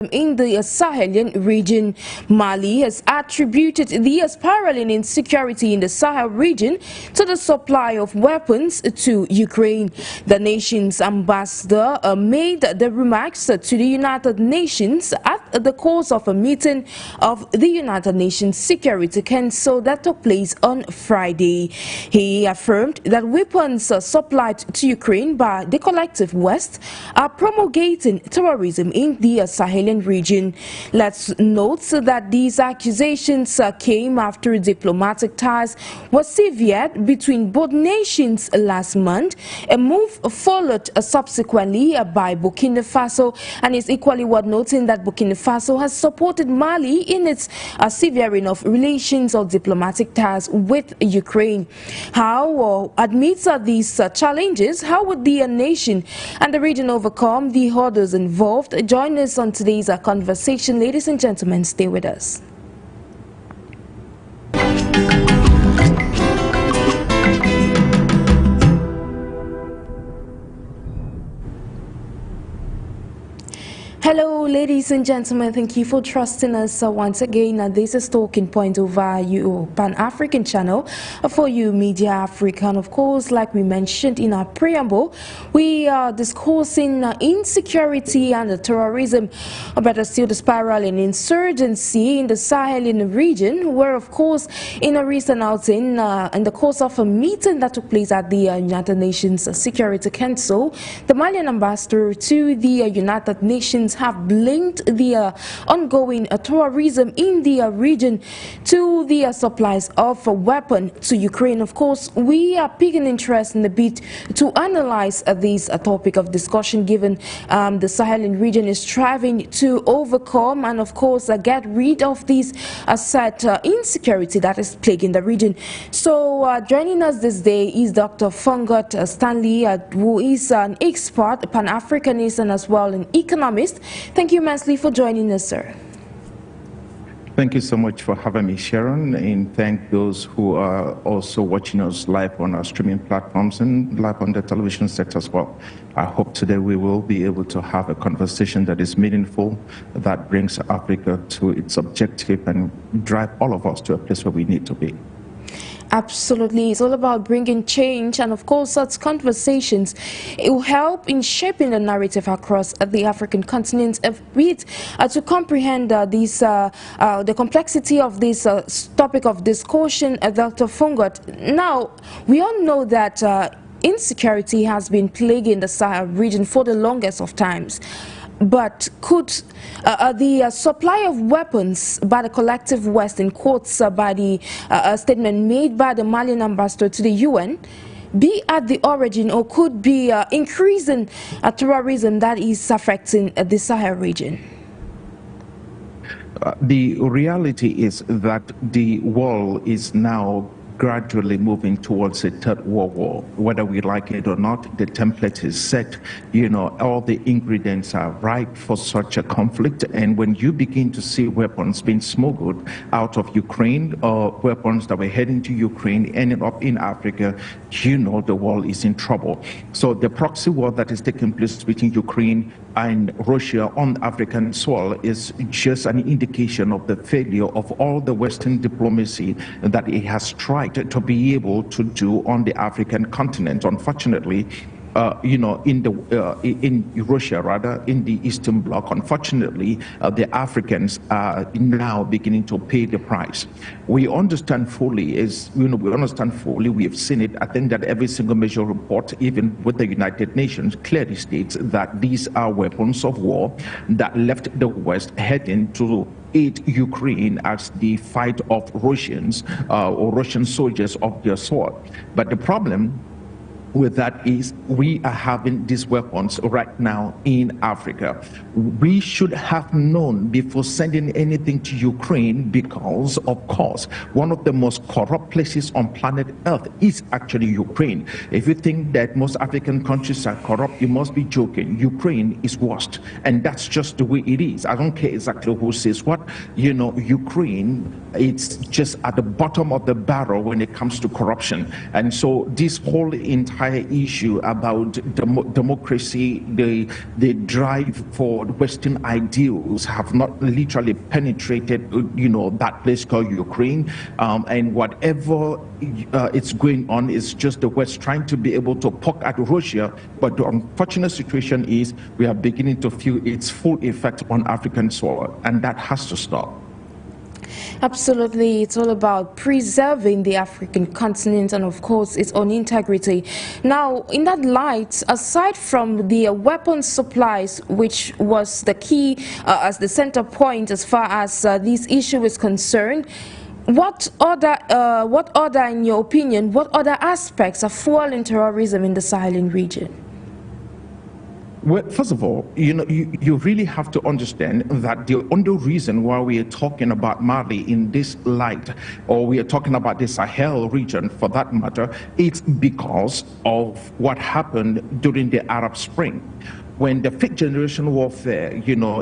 In the Sahelian region, Mali has attributed the spiraling insecurity in the Sahel region to the supply of weapons to Ukraine. The nation's ambassador made the remarks to the United Nations at the course of a meeting of the United Nations Security Council that took place on Friday. He affirmed that weapons supplied to Ukraine by the collective West are promulgating terrorism in the Sahelian region. Let's note that these accusations came after diplomatic ties were severed between both nations last month, a move followed subsequently by Burkina Faso, and it's equally worth noting that Burkina Faso has supported Mali in its severing of relations or diplomatic ties with Ukraine. How, amidst these challenges, how would the nation and the region overcome the hurdles involved? Join us on today's conversation. Ladies and gentlemen, stay with us. Hello, ladies and gentlemen. Thank you for trusting us once again. This is Talking Point over your Pan-African channel for you, Media Africa. And of course, like we mentioned in our preamble, we are discussing insecurity and terrorism, or better still, the spiral in insurgency in the Sahelian region, where, of course, in a recent outing, in the course of a meeting that took place at the United Nations Security Council, the Malian ambassador to the United Nations have linked the ongoing terrorism in the region to the supplies of weapons to Ukraine. Of course, we are taking interest in the bit to analyze this topic of discussion, given the Sahelian region is striving to overcome and, of course, get rid of this set insecurity that is plaguing the region. So joining us this day is Dr. FONGOD Stanley, who is an expert, a Pan-Africanist, and as well an economist. Thank you immensely for joining us, sir. Thank you so much for having me, Sharon, and thank those who are also watching us live on our streaming platforms and live on the television set as well. I hope today we will be able to have a conversation that is meaningful, that brings Africa to its objective and drive all of us to a place where we need to be. Absolutely. It's all about bringing change, and of course such conversations, it will help in shaping the narrative across the African continent a bit to comprehend the complexity of this topic of discussion. Dr. FONGOD, now we all know that insecurity has been plaguing the Sahel region for the longest of times. But could the supply of weapons by the collective West, in quotes by the statement made by the Malian ambassador to the UN, be at the origin or could be increasing terrorism that is affecting the Sahel region? The reality is that the world is now gradually moving towards a third world war. Whether we like it or not, the template is set. You know, all the ingredients are ripe for such a conflict. And when you begin to see weapons being smuggled out of Ukraine, or weapons that were heading to Ukraine ending up in Africa, you know the world is in trouble. So the proxy war that is taking place between Ukraine and Russia on African soil is just an indication of the failure of all the Western diplomacy that it has tried to be able to do on the African continent. Unfortunately, you know, in Russia, rather, in the Eastern Bloc, unfortunately, the Africans are now beginning to pay the price. We understand fully, we have seen it. I think that every single major report, even with the United Nations, clearly states that these are weapons of war that left the West heading to aid Ukraine as the fight of Russians or Russian soldiers of their sword. But the problem with that is we are having these weapons right now in Africa. We should have known before sending anything to Ukraine, because of course one of the most corrupt places on planet Earth is actually Ukraine. If you think that most African countries are corrupt, you must be joking. Ukraine is worst, and that's just the way it is. I don't care exactly who says what. You know, Ukraine, it's just at the bottom of the barrel when it comes to corruption. And so this whole entire entire issue about democracy, the drive for Western ideals have not literally penetrated, that place called Ukraine, and whatever it's going on is just the West trying to be able to poke at Russia. But the unfortunate situation is we are beginning to feel its full effect on African soil, and that has to stop. Absolutely, it's all about preserving the African continent and of course its own integrity. Now, in that light, aside from the weapons supplies, which was the key as the center point as far as this issue is concerned, what other, in your opinion, what other aspects are fueling terrorism in the Sahel region? Well, first of all, you really have to understand that the only reason why we are talking about Mali in this light, or we are talking about the Sahel region for that matter, it's because of what happened during the Arab Spring. When the fifth generation warfare,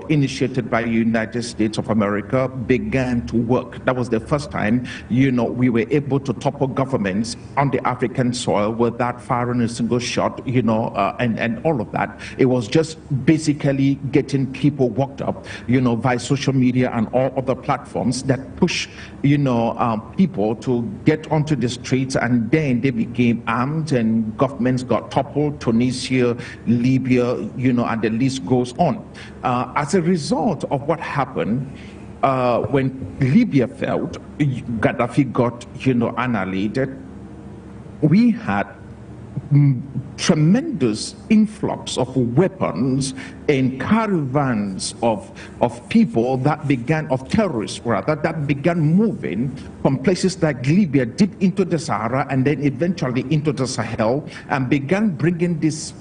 initiated by the United States of America began to work, that was the first time, we were able to topple governments on the African soil without firing a single shot, and all of that. It was just basically getting people worked up, by social media and all other platforms that push, people to get onto the streets, and then they became armed and governments got toppled, Tunisia, Libya, and the list goes on. As a result of what happened, when Libya fell, Gaddafi got, annihilated, we had tremendous influx of weapons and caravans of terrorists rather, that began moving from places like Libya deep into the Sahara and then eventually into the Sahel, and began bringing this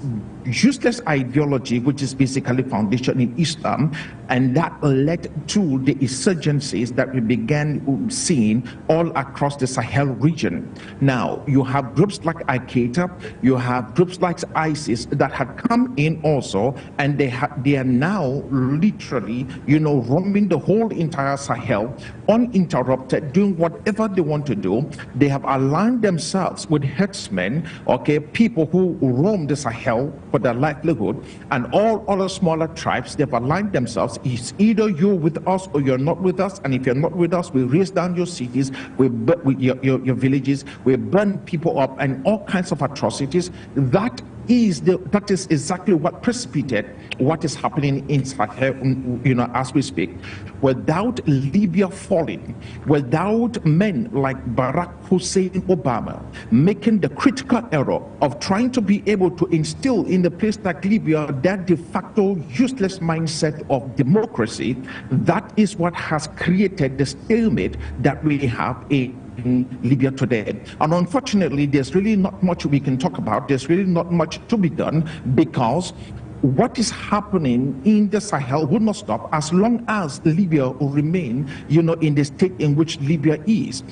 useless ideology, which is basically foundation in Islam, and that led to the insurgencies that we began seeing all across the Sahel region. Now, you have groups like Al-Qaeda, you have groups like ISIS that had come in also, and they are now literally, roaming the whole entire Sahel uninterrupted, doing whatever they want to do. They have aligned themselves with herdsmen, people who roam the Sahel for their livelihood, and all other smaller tribes. They've aligned themselves. It's either you're with us or you're not with us, and if you're not with us, we raise down your cities, we burn your villages, we burn people up, and all kinds of atrocities. That is exactly what precipitated what is happening in Sahel, as we speak. Without Libya falling, without men like Barack Hussein Obama making the critical error of trying to be able to instill in a place like Libya that de facto useless mindset of democracy, that is what has created the stalemate that we have in Libya today. And unfortunately, there's really not much we can talk about. There's really not much to be done, because what is happening in the Sahel will not stop as long as Libya will remain, in the state in which Libya is.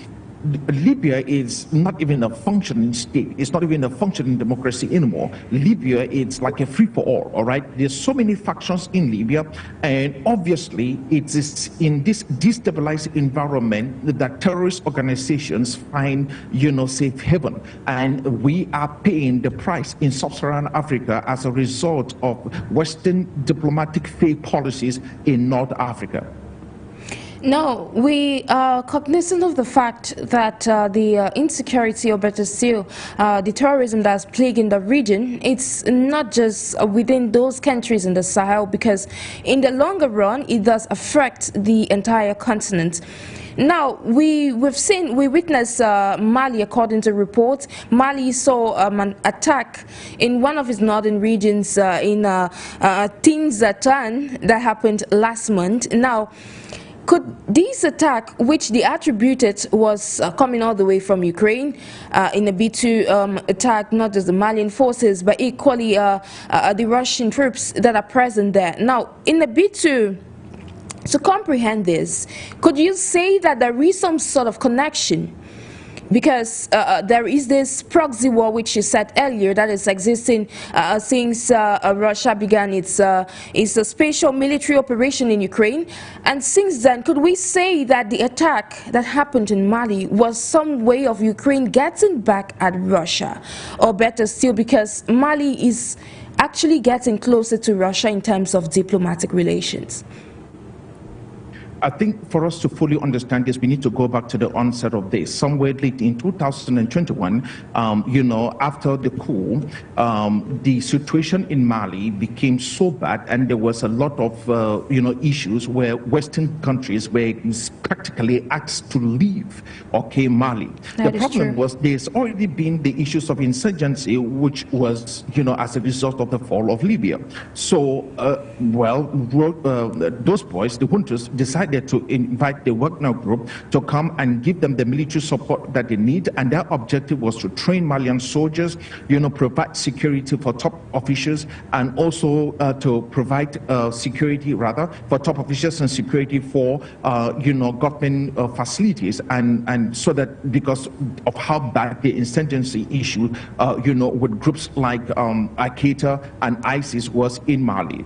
Libya is not even a functioning state. It's not even a functioning democracy anymore. Libya is like a free-for-all, all right? There's so many factions in Libya, and obviously it is in this destabilized environment that terrorist organizations find, safe haven. And we are paying the price in sub-Saharan Africa as a result of Western diplomatic failed policies in North Africa. No, we are cognizant of the fact that the insecurity, or better still, the terrorism that's plaguing the region, it's not just within those countries in the Sahel, because in the longer run, it does affect the entire continent. Now, we witnessed Mali, according to reports. Mali saw an attack in one of its northern regions in Tinzatan that happened last month. Now, could this attack, which they attributed was coming all the way from Ukraine, in a bid to attack not just the Malian forces, but equally the Russian troops that are present there? Now, in a bid to comprehend this, could you say that there is some sort of connection because there is this proxy war which you said earlier that is existing since Russia began its special military operation in Ukraine. And since then, could we say that the attack that happened in Mali was some way of Ukraine getting back at Russia? Or better still, because Mali is actually getting closer to Russia in terms of diplomatic relations? I think for us to fully understand this, we need to go back to the onset of this. Somewhere late in 2021, after the coup, the situation in Mali became so bad, and there was a lot of, issues where Western countries were practically asked to leave, Mali. The problem was there's already been the issues of insurgency, which was, as a result of the fall of Libya. So, those boys, the juntas, decided to invite the Wagner group to come and give them the military support that they need, and their objective was to train Malian soldiers, provide security for top officials, and also to provide security for top officials and security for government facilities, and so that because of how bad the insurgency issue with groups like Al-Qaeda and ISIS was in Mali.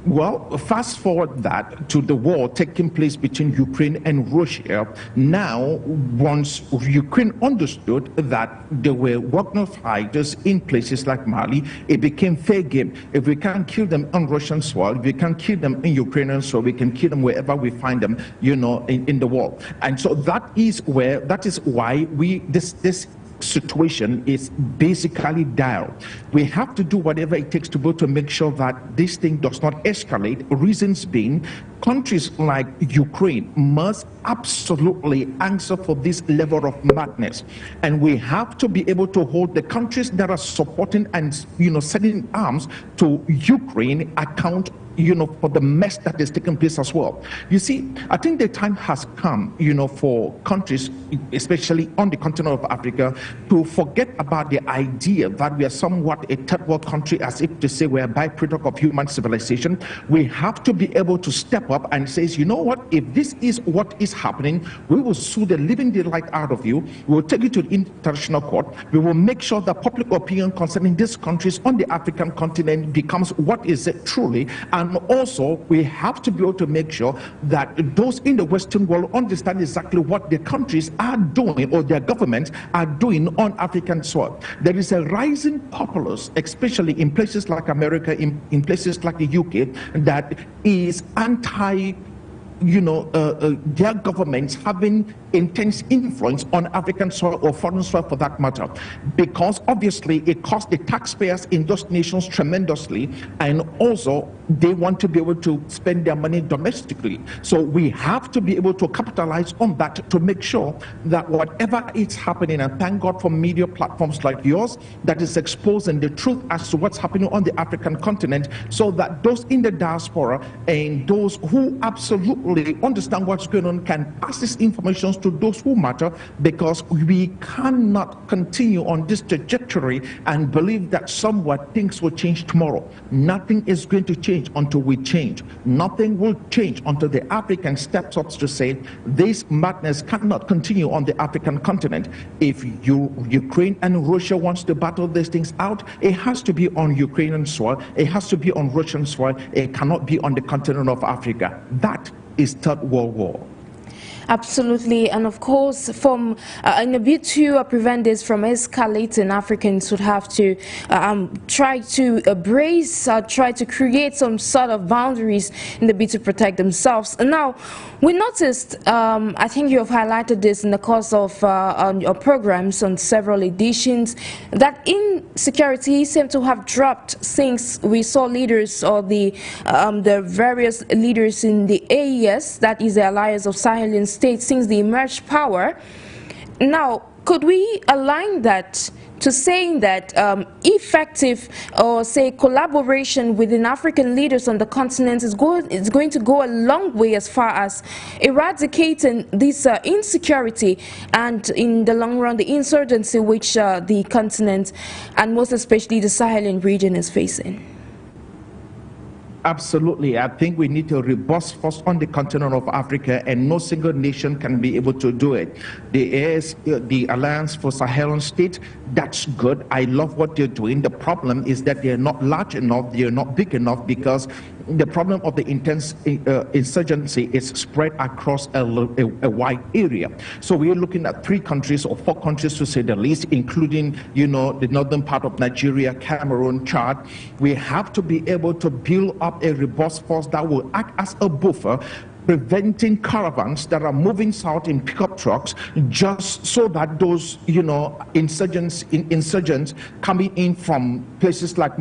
Well, fast forward that to the war taking place between Ukraine and Russia. Now, once Ukraine understood that there were Wagner fighters in places like Mali, it became fair game. If we can't kill them on Russian soil, if we can't kill them in Ukrainian soil, we can kill them wherever we find them, in the world. And so that is why this situation is basically dire. We have to do whatever it takes to make sure that this thing does not escalate. Reasons being, countries like Ukraine must absolutely answer for this level of madness, and we have to be able to hold the countries that are supporting and sending arms to Ukraine account for the mess that is taking place as well. You see, I think the time has come, for countries, especially on the continent of Africa, to forget about the idea that we are somewhat a third world country, as if to say we're a byproduct of human civilization. We have to be able to step up and say, you know what, if this is what is happening, we will sue the living daylight out of you. We will take you to the international court. We will make sure that public opinion concerning these countries on the African continent becomes what is it truly. And also, we have to be able to make sure that those in the Western world understand exactly what their countries are doing, or their governments are doing on African soil. There is a rising populace, especially in places like America, in places like the UK, that is anti their governments having intense influence on African soil or foreign soil for that matter, because obviously it costs the taxpayers in those nations tremendously, and also they want to be able to spend their money domestically. So we have to be able to capitalize on that to make sure that whatever is happening, and thank God for media platforms like yours that is exposing the truth as to what's happening on the African continent, so that those in the diaspora and those who absolutely understand what's going on can pass this information to those who matter, because we cannot continue on this trajectory and believe that somewhat things will change tomorrow. Nothing is going to change until we change. Nothing will change until the African steps up to say this madness cannot continue on the African continent. If Ukraine and Russia wants to battle these things out, it has to be on Ukrainian soil, it has to be on Russian soil, it cannot be on the continent of Africa. That is Third World War. Absolutely, and of course, from in a bid to prevent this from escalating, Africans would have to try to try to create some sort of boundaries in the bid to protect themselves. And now, we noticed, I think you have highlighted this in the course of your programs on several editions, that insecurity seemed to have dropped since we saw leaders, or the various leaders in the AES, that is the Alliance of Sahelian States, since the emerged power. Now, could we align that to saying that effective, or say collaboration within African leaders on the continent is going to go a long way as far as eradicating this insecurity, and in the long run the insurgency which the continent, and most especially the Sahelian region, is facing? Absolutely. I think we need a robust force on the continent of Africa, and no single nation can be able to do it. The Alliance for Sahel State, that's good. I love what they're doing. The problem is that they're not large enough, they're not big enough, because the problem of the intense insurgency is spread across a wide area. So we're looking at 3 countries or 4 countries to say the least, including, the northern part of Nigeria, Cameroon, Chad. We have to be able to build up a robust force that will act as a buffer, preventing caravans that are moving south in pickup trucks, just so that those, insurgents coming in from places like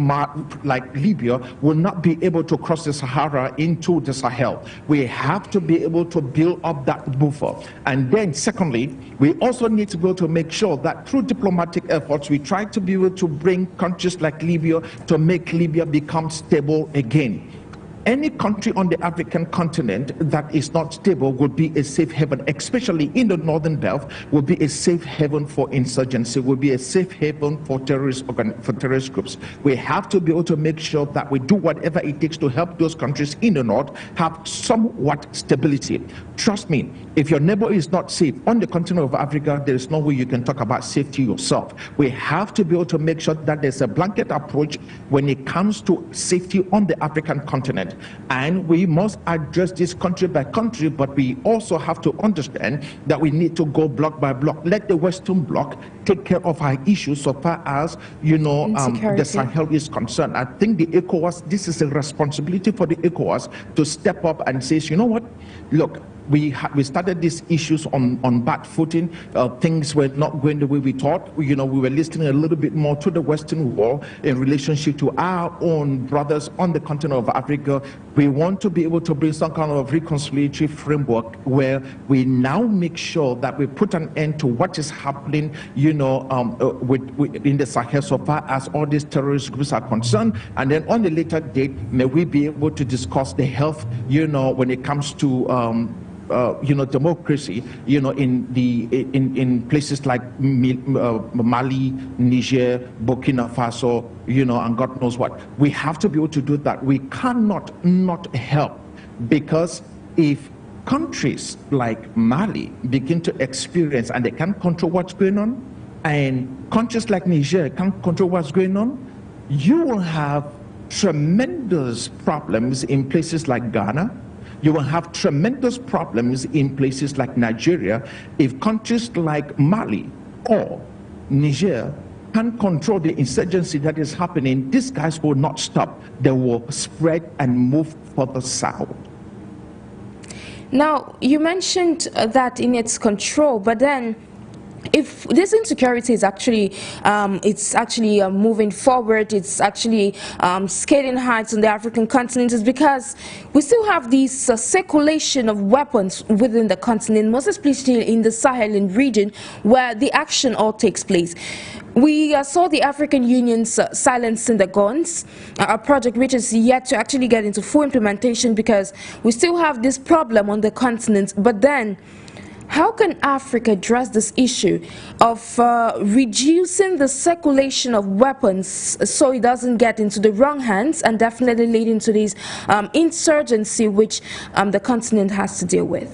Libya will not be able to cross the Sahara into the Sahel. We have to be able to build up that buffer. And then secondly, we also need to be able to make sure that through diplomatic efforts, we try to be able to bring countries like Libya to make Libya become stable again. Any country on the African continent that is not stable would be a safe haven, especially in the northern belt, would be a safe haven for insurgency, would be a safe haven for terrorist groups. We have to be able to make sure that we do whatever it takes to help those countries in the north have somewhat stability. Trust me, if your neighbor is not safe on the continent of Africa, there is no way you can talk about safety yourself. We have to be able to make sure that there's a blanket approach when it comes to safety on the African continent. And we must address this country by country, but we also have to understand that we need to go block by block. Let the Western bloc take care of our issues so far as, the Sahel is concerned. I think the ECOWAS, this is a responsibility for the ECOWAS to step up and say, you know what, look, we started these issues on bad footing. Things were not going the way we thought. We were listening a little bit more to the Western world in relationship to our own brothers on the continent of Africa. We want to be able to bring some kind of reconciliatory framework where we now make sure that we put an end to what is happening, in the Sahel so far as all these terrorist groups are concerned. And then on a later date, may we be able to discuss the health, when it comes to democracy, in places like Mali, Niger, Burkina Faso, and God knows what. We have to be able to do that. We cannot not help, because if countries like Mali begin to experience and they can't control what's going on, and countries like Niger can't control what's going on, you will have tremendous problems in places like Ghana. You will have tremendous problems in places like Nigeria if countries like Mali or Niger can't control the insurgency that is happening. These guys will not stop. They will spread and move further south. Now, you mentioned that in its control, but then if this insecurity is actually moving forward, it's actually scaling heights on the African continent, is because we still have this circulation of weapons within the continent, most especially in the Sahel region, where the action all takes place. We saw the African Union's silencing the guns, a project which is yet to actually get into full implementation, because we still have this problem on the continent. But then, how can Africa address this issue of reducing the circulation of weapons so it doesn't get into the wrong hands and definitely leading to this insurgency which the continent has to deal with?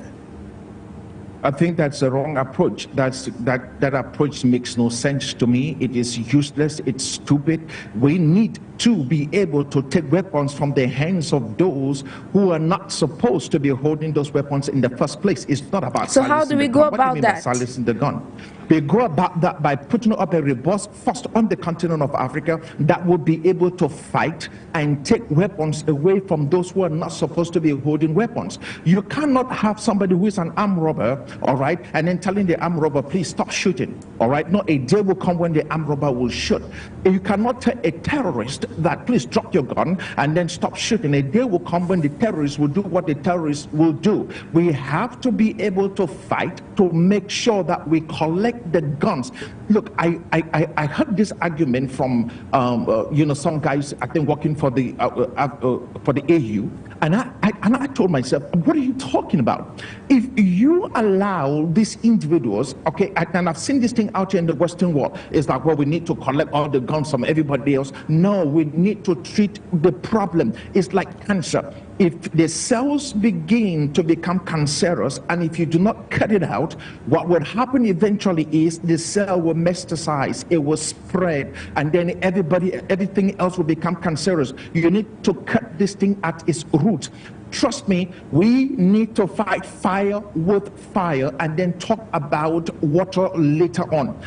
I think that's the wrong approach. That approach makes no sense to me. It is useless. It's stupid. We need to be able to take weapons from the hands of those who are not supposed to be holding those weapons in the first place. It's not about so how do we go about that? Silencing the gun. We go about that by putting up a robust force on the continent of Africa that would be able to fight and take weapons away from those who are not supposed to be holding weapons. You cannot have somebody who is an armed robber, all right, and then telling the armed robber, please stop shooting, all right? No, a day will come when the armed robber will shoot. You cannot tell a terrorist that please drop your gun and then stop shooting. A day will come when the terrorists will do what the terrorists will do. We have to be able to fight to make sure that we collect the guns. Look, I heard this argument from some guys I think working for the AU, And I told myself, what are you talking about? If you allow these individuals, okay, and I've seen this thing out here in the Western world, it's like, well, we need to collect all the guns from everybody else. No, we need to treat the problem. It's like cancer. If the cells begin to become cancerous, and if you do not cut it out, what will happen eventually is the cell will metastasize, it will spread, and then everything else will become cancerous. You need to cut this thing at its root. Trust me, we need to fight fire with fire and then talk about water later on,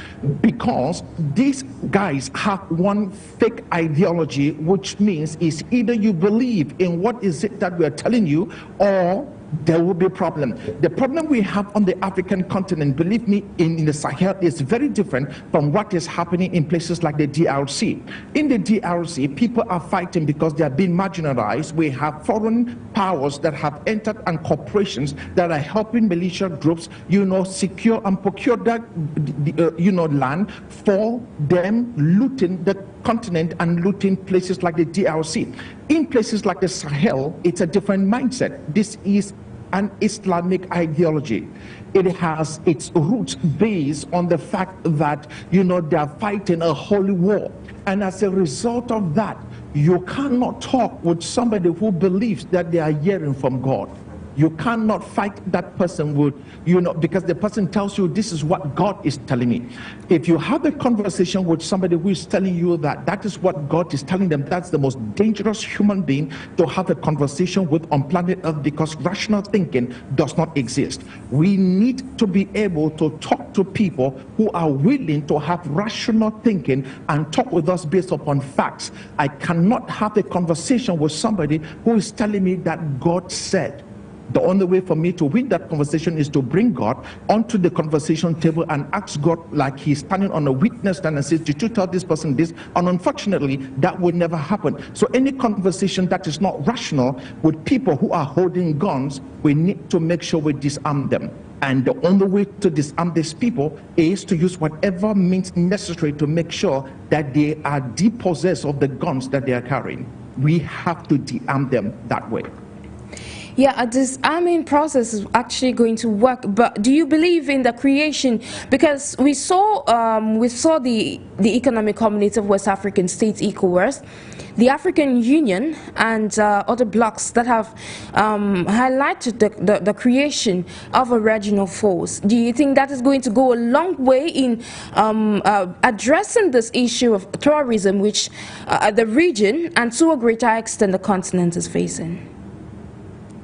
because these guys have one fake ideology, which means is either you believe in what is it that we are telling you, or there will be a problem. The problem we have on the African continent, believe me, in the Sahel is very different from what is happening in places like the DRC. In the DRC, people are fighting because they are being marginalized. We have foreign powers that have entered and corporations that are helping militia groups, secure and procure that, land for them, looting the continent and looting places like the DRC. In places like the Sahel, it's a different mindset. This is an Islamic ideology. It has its roots based on the fact that, they are fighting a holy war. And as a result of that, you cannot talk with somebody who believes that they are hearing from God. You cannot fight that person with, because the person tells you this is what God is telling me. If you have a conversation with somebody who is telling you that that is what God is telling them, that's the most dangerous human being to have a conversation with on planet Earth, because rational thinking does not exist. We need to be able to talk to people who are willing to have rational thinking and talk with us based upon facts. I cannot have a conversation with somebody who is telling me that God said. The only way for me to win that conversation is to bring God onto the conversation table and ask God, like he's standing on a witness stand, and says, did you tell this person this? And unfortunately, that will never happen. So any conversation that is not rational with people who are holding guns, we need to make sure we disarm them. And the only way to disarm these people is to use whatever means necessary to make sure that they are dispossessed of the guns that they are carrying. We have to disarm them that way. Yeah, this disarming process is actually going to work, but do you believe in the creation? Because we saw the Economic Community of West African States, ECOWAS, the African Union, and other blocs that have highlighted the creation of a regional force. Do you think that is going to go a long way in addressing this issue of terrorism, which the region and to a greater extent the continent is facing?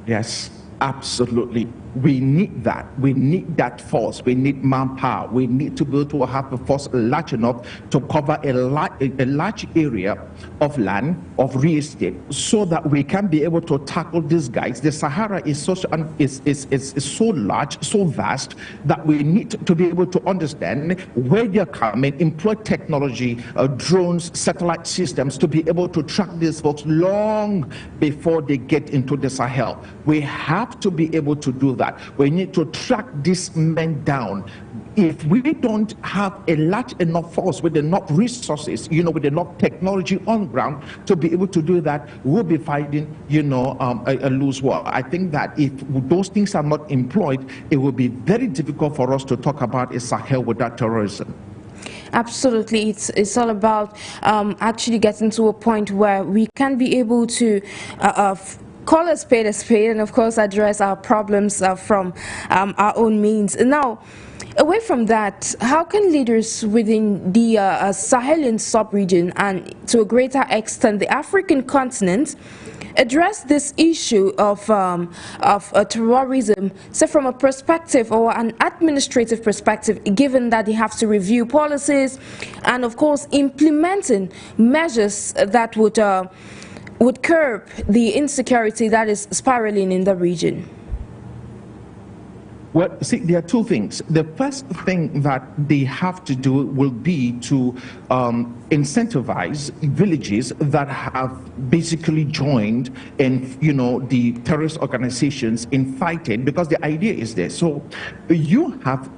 Yes, absolutely. We need that. We need that force. We need manpower. We need to be able to have a force large enough to cover a large area of land, of real estate, so that we can be able to tackle these guys. The Sahara is so large, so vast, that we need to be able to understand where they're coming, employ technology, drones, satellite systems, to be able to track these folks long before they get into the Sahel. We have to be able to do that. We need to track these men down. If we don't have a large enough force with enough resources, with enough technology on ground to be able to do that, we'll be fighting, a loose war. I think that if those things are not employed, it will be very difficult for us to talk about a Sahel without terrorism. Absolutely, it's all about actually getting to a point where we can be able to call a spade, and of course address our problems from our own means. Now, away from that, how can leaders within the Sahelian sub-region and to a greater extent the African continent address this issue of terrorism, so from a perspective or an administrative perspective, given that they have to review policies and of course implementing measures that would curb the insecurity that is spiraling in the region? Well, see, there are two things. The first thing that they have to do will be to incentivize villages that have basically joined in, the terrorist organizations in fighting, because the idea is there. So you have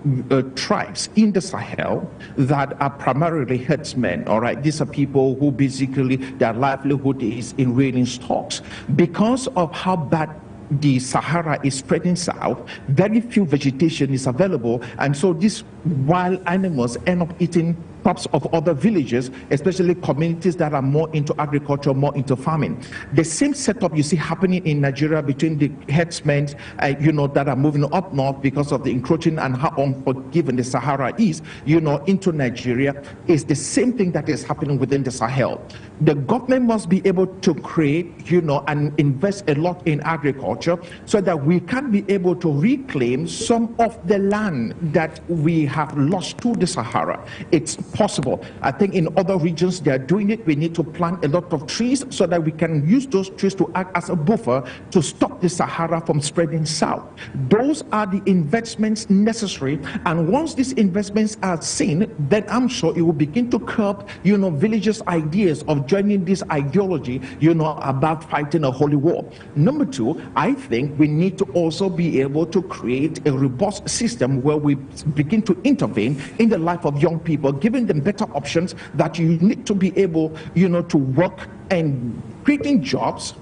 tribes in the Sahel that are primarily herdsmen, all right? These are people who basically, their livelihood is in raining stocks. Because of how bad the Sahara is spreading south, very few vegetation is available, and so these wild animals end up eating crops of other villages, especially communities that are more into agriculture, more into farming. The same setup you see happening in Nigeria between the herdsmen, that are moving up north because of the encroaching and how unforgiving the Sahara is, into Nigeria, is the same thing that is happening within the Sahel. The government must be able to create, and invest a lot in agriculture so that we can be able to reclaim some of the land that we have lost to the Sahara. It's possible. I think in other regions they are doing it. We need to plant a lot of trees so that we can use those trees to act as a buffer to stop the Sahara from spreading south. Those are the investments necessary, and once these investments are seen, then I'm sure it will begin to curb, villages' ideas of joining this ideology, about fighting a holy war. Number two, I think we need to also be able to create a robust system where we begin to intervene in the life of young people, giving them better options, that you need to be able, to work and creating jobs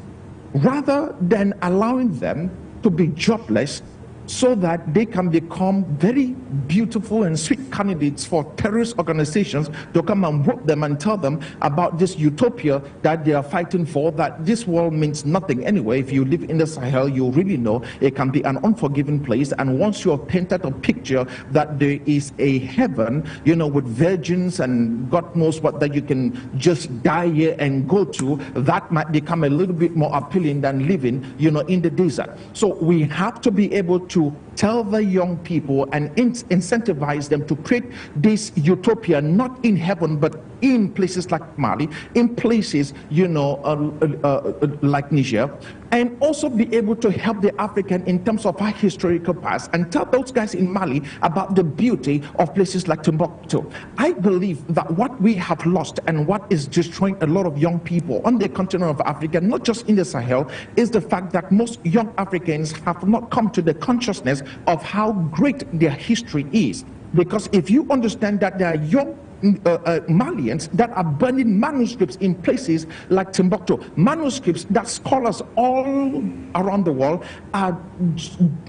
rather than allowing them to be jobless, so that they can become very beautiful and sweet candidates for terrorist organizations to come and work them and tell them about this utopia that they are fighting for, that this world means nothing anyway. If you live in the Sahel, you really know it can be an unforgiving place, and once you have painted a picture that there is a heaven, with virgins and God knows what, that you can just die here and go to, that might become a little bit more appealing than living, in the desert. So we have to be able to tell the young people and incentivize them to create this utopia, not in heaven, but in places like Mali, in places, like Niger, and also be able to help the African in terms of our historical past, and tell those guys in Mali about the beauty of places like Timbuktu. I believe that what we have lost and what is destroying a lot of young people on the continent of Africa, not just in the Sahel, is the fact that most young Africans have not come to the consciousness of how great their history is. Because if you understand that there are young Malians that are burning manuscripts in places like Timbuktu, manuscripts that scholars all around the world are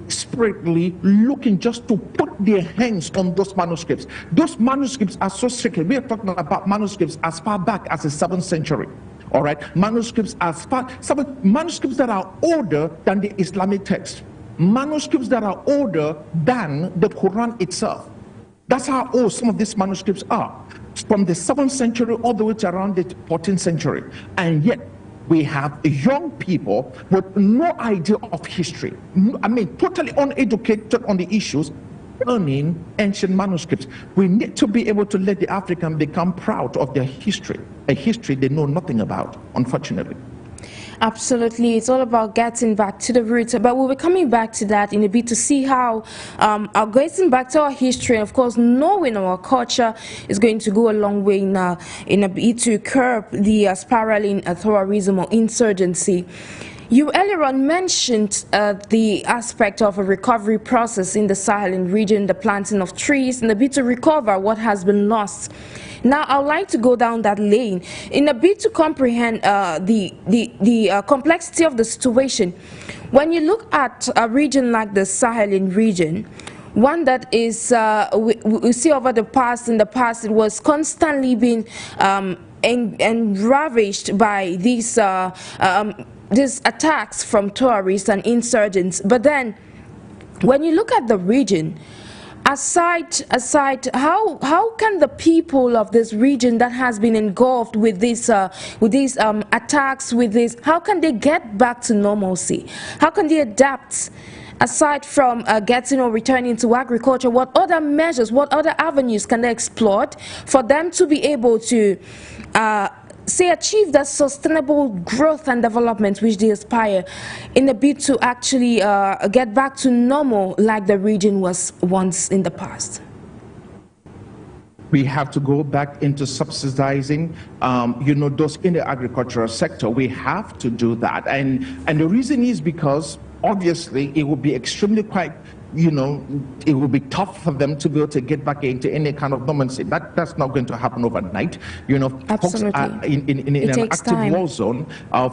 desperately looking just to put their hands on those manuscripts. Those manuscripts are so sacred. We are talking about manuscripts as far back as the 7th century. All right, manuscripts manuscripts that are older than the Islamic text, manuscripts that are older than the Quran itself. That's how old some of these manuscripts are, from the 7th century all the way to around the 14th century. And yet we have young people with no idea of history, totally uneducated on the issues, learning ancient manuscripts. We need to be able to let the African become proud of their history, a history they know nothing about, unfortunately. Absolutely, it's all about getting back to the roots, but we'll be coming back to that in a bit to see how getting back to our history, and of course knowing our culture, is going to go a long way in a bit to curb the spiraling terrorism or insurgency. You earlier on mentioned the aspect of a recovery process in the Sahel region, the planting of trees, and a bit to recover what has been lost. Now, I'd like to go down that lane in a bit to comprehend the complexity of the situation. When you look at a region like the Sahel region, one that is, we see over the past, in the past, it was constantly being and ravaged by these attacks from terrorists and insurgents. But then, when you look at the region, aside, how can the people of this region that has been engulfed with these attacks, how can they get back to normalcy? How can they adapt? Aside from getting or returning to agriculture, what other measures, what other avenues can they explore for them to be able to say, achieve that sustainable growth and development which they aspire in a bid to actually get back to normal like the region was once in the past? We have to go back into subsidizing, those in the agricultural sector. We have to do that. And the reason is because obviously it would be extremely it will be tough for them to be able to get back into any kind of normalcy. That's not going to happen overnight. Folks are in an active war zone.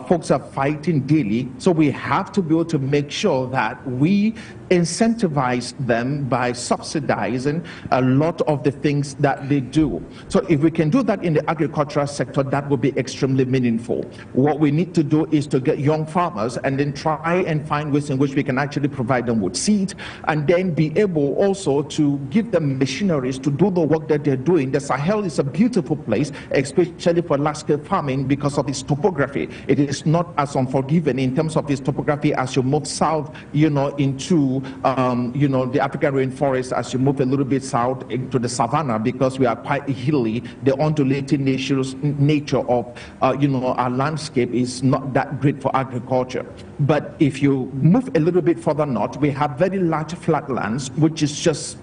Folks are fighting daily. So we have to be able to make sure that we incentivize them by subsidizing a lot of the things that they do. So if we can do that in the agricultural sector, that will be extremely meaningful. What we need to do is to get young farmers and then try and find ways in which we can actually provide them with seed, and then be able also to give them machineries to do the work that they're doing. The Sahel is a beautiful place, especially for large-scale farming, because of its topography. It is not as unforgiving in terms of its topography as you move south, into the African rainforest, as you move a little bit south into the savannah, because we are quite hilly. The undulating nature of our landscape is not that great for agriculture. But if you move a little bit further north, we have very large flatlands, which is just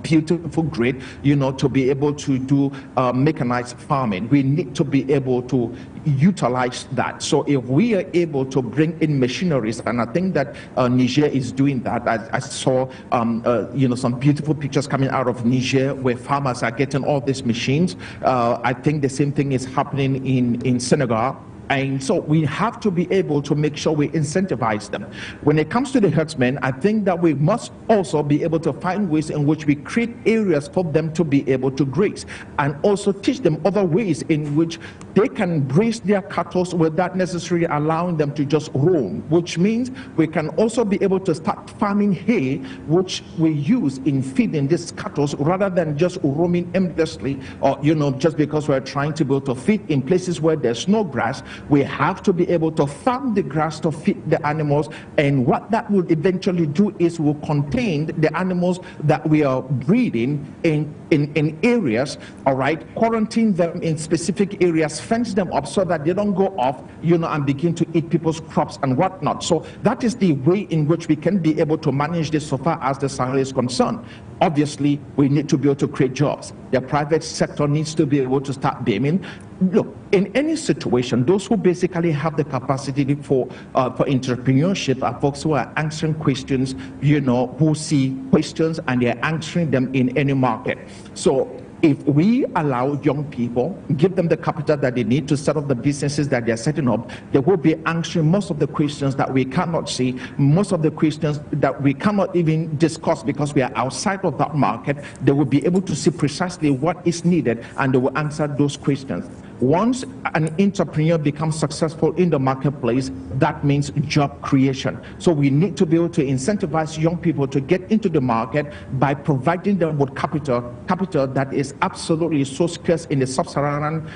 beautiful, great, to be able to do mechanized farming. We need to be able to utilize that. So if we are able to bring in machineries, and I think that Niger is doing that. I saw some beautiful pictures coming out of Niger where farmers are getting all these machines. I think the same thing is happening in Senegal. And so we have to be able to make sure we incentivize them. When it comes to the herdsmen, I think that we must also be able to find ways in which we create areas for them to be able to graze, and also teach them other ways in which they can graze their cattle without necessarily allowing them to just roam, which means we can also be able to start farming hay, which we use in feeding these cattle rather than just roaming endlessly, or just because we're trying to be able to feed in places where there's no grass. We have to be able to farm the grass to feed the animals, and what that will eventually do is will contain the animals that we are breeding in areas, all right, quarantine them in specific areas, fence them up so that they don't go off, and begin to eat people's crops and whatnot. So that is the way in which we can be able to manage this so far as the Sahel is concerned. Obviously, we need to be able to create jobs. The private sector needs to be able to start beaming. Look, in any situation, those who basically have the capacity for entrepreneurship are folks who are answering questions, who see questions and they're answering them in any market. So if we allow young people, give them the capital that they need to set up the businesses that they're setting up, they will be answering most of the questions that we cannot see, most of the questions that we cannot even discuss because we are outside of that market. They will be able to see precisely what is needed, and they will answer those questions. Once an entrepreneur becomes successful in the marketplace, that means job creation. So we need to be able to incentivize young people to get into the market by providing them with capital that is absolutely so scarce in the sub-Saharan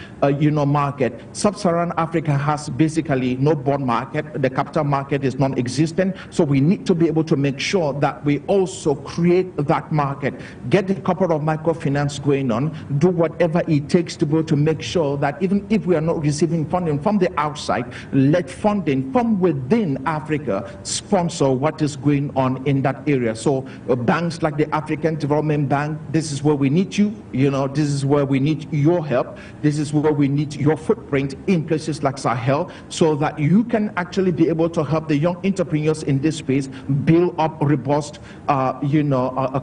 market. Sub-Saharan Africa has basically no bond market. The capital market is non-existent. So we need to be able to make sure that we also create that market, get a couple of microfinance going on, do whatever it takes to be able to make sure that even if we are not receiving funding from the outside, let funding from within Africa sponsor what is going on in that area. So banks like the African Development Bank, this is where we need you, this is where we need your help, this is where we need your footprint in places like Sahel, so that you can actually be able to help the young entrepreneurs in this space build up robust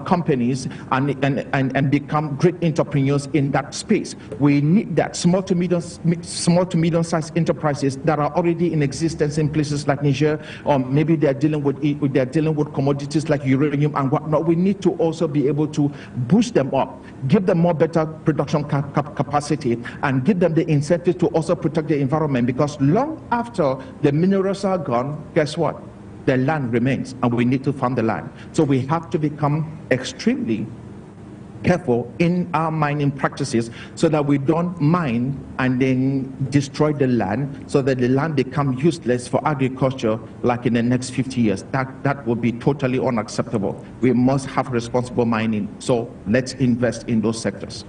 companies and become great entrepreneurs in that space. We need that small to medium-sized enterprises that are already in existence in places like Niger, or maybe they're dealing with commodities like uranium and whatnot. We need to also be able to boost them up, give them more better production capacity, and give them the incentive to also protect the environment, because long after the minerals are gone, guess what? The land remains, and we need to farm the land. So we have to become extremely careful in our mining practices so that we don't mine and then destroy the land, so that the land becomes useless for agriculture like in the next 50 years. That would be totally unacceptable. We must have responsible mining. So let's invest in those sectors.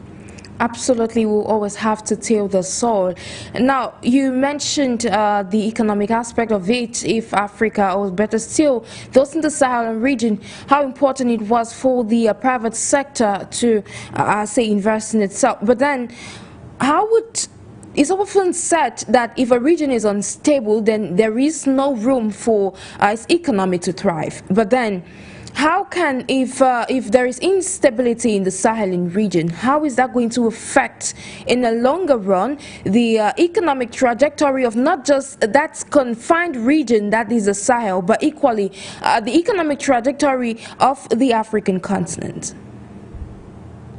Absolutely, we'll always have to till the soil. Now, you mentioned the economic aspect of it, if Africa, or better still, those in the Sahel region, how important it was for the private sector to, say, invest in itself. But then, how would... It's often said that if a region is unstable, then there is no room for its economy to thrive. But then, how can, if there is instability in the Sahel region, how is that going to affect, in the longer run, the economic trajectory of not just that confined region that is the Sahel, but equally the economic trajectory of the African continent?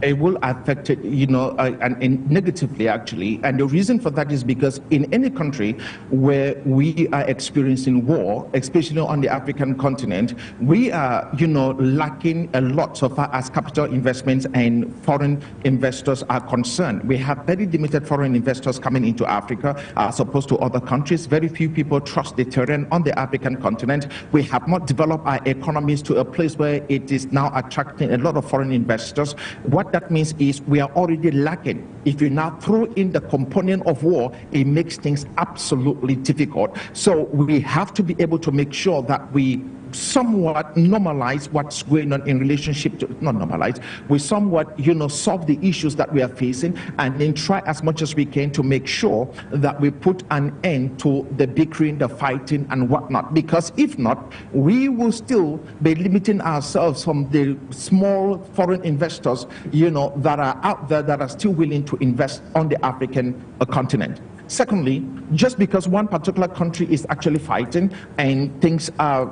It will affect it, and negatively actually. And the reason for that is because in any country where we are experiencing war, especially on the African continent, we are, lacking a lot so far as capital investments and foreign investors are concerned. We have very limited foreign investors coming into Africa as opposed to other countries. Very few people trust the terrain on the African continent. We have not developed our economies to a place where it is now attracting a lot of foreign investors. What that means is we are already lacking. If you now throw in the component of war, it makes things absolutely difficult. So we have to be able to make sure that we somewhat normalize what's going on in relationship to, not normalize, we somewhat, solve the issues that we are facing, and then try as much as we can to make sure that we put an end to the bickering, the fighting and whatnot. Because if not, we will still be limiting ourselves from the small foreign investors, that are out there that are still willing to invest on the African continent. Secondly, just because one particular country is actually fighting and things are,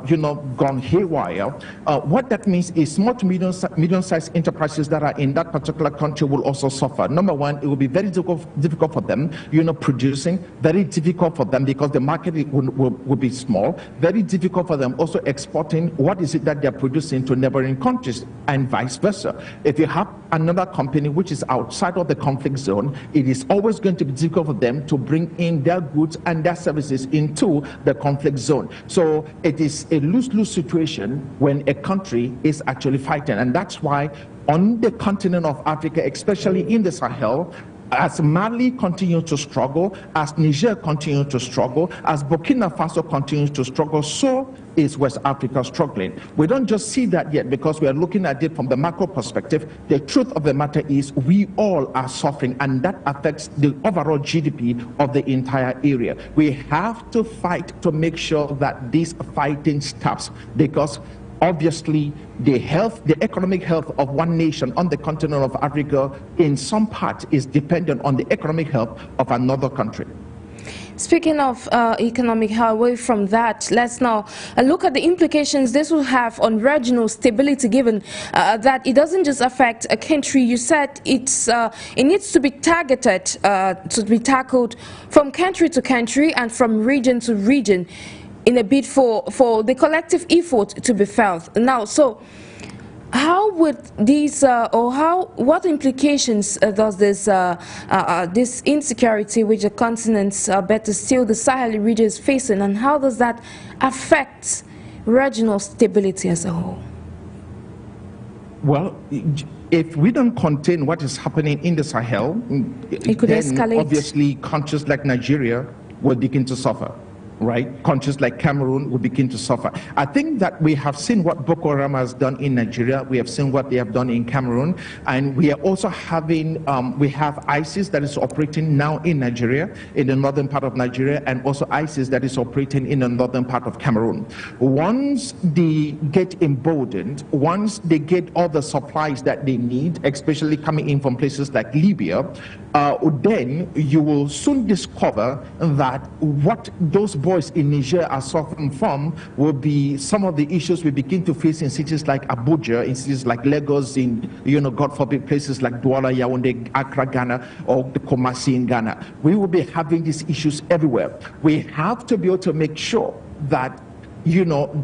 gone haywire, what that means is small to medium-sized enterprises that are in that particular country will also suffer. Number one, it will be very difficult for them, producing, very difficult for them because the market will be small, very difficult for them also exporting what is it that they're producing to neighboring countries and vice versa. If you have another company which is outside of the conflict zone, it is always going to be difficult for them to bring in their goods and their services into the conflict zone. So it is a lose-lose situation when a country is actually fighting. And that's why on the continent of Africa, especially in the Sahel, as Mali continues to struggle, as Niger continues to struggle, as Burkina Faso continues to struggle, so is West Africa struggling. We don't just see that yet because we are looking at it from the macro perspective. The truth of the matter is we all are suffering, and that affects the overall GDP of the entire area. We have to fight to make sure that this fighting stops, because obviously the economic health of one nation on the continent of Africa in some part is dependent on the economic health of another country. Speaking of economic health, away from that, let's now look at the implications this will have on regional stability, given that it doesn't just affect a country. You said it needs to be targeted, to be tackled from country to country and from region to region, in a bid for the collective effort to be felt. Now, so how would these, what implications does this insecurity which the continents, better still the Sahel region is facing, and how does that affect regional stability as a whole? Well, if we don't contain what is happening in the Sahel, it could escalate. Obviously countries like Nigeria will begin to suffer. Right? Countries like Cameroon will begin to suffer. I think that we have seen what Boko Haram has done in Nigeria. We have seen what they have done in Cameroon. And we are also having, we have ISIS that is operating now in Nigeria, in the northern part of Nigeria, and also ISIS that is operating in the northern part of Cameroon. Once they get emboldened, once they get all the supplies that they need, especially coming in from places like Libya, then you will soon discover that what those boys in Niger are suffering from will be some of the issues we begin to face in cities like Abuja, in cities like Lagos, in, God forbid, places like Douala, Yaoundé, Accra, Ghana, or the Kumasi in Ghana. We will be having these issues everywhere. We have to be able to make sure that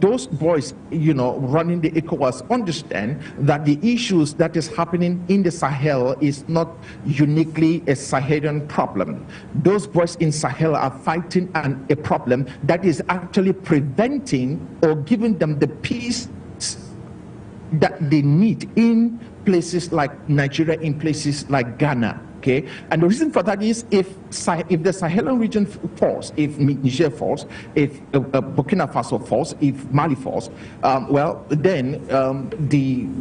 those boys, running the ECOWAS understand that the issues that is happening in the Sahel is not uniquely a Sahelian problem. Those boys in Sahel are fighting a problem that is actually preventing or giving them the peace that they need in places like Nigeria, in places like Ghana, okay? And the reason for that is if the Sahel region falls, if Niger falls, if Burkina Faso falls, if Mali falls, well, then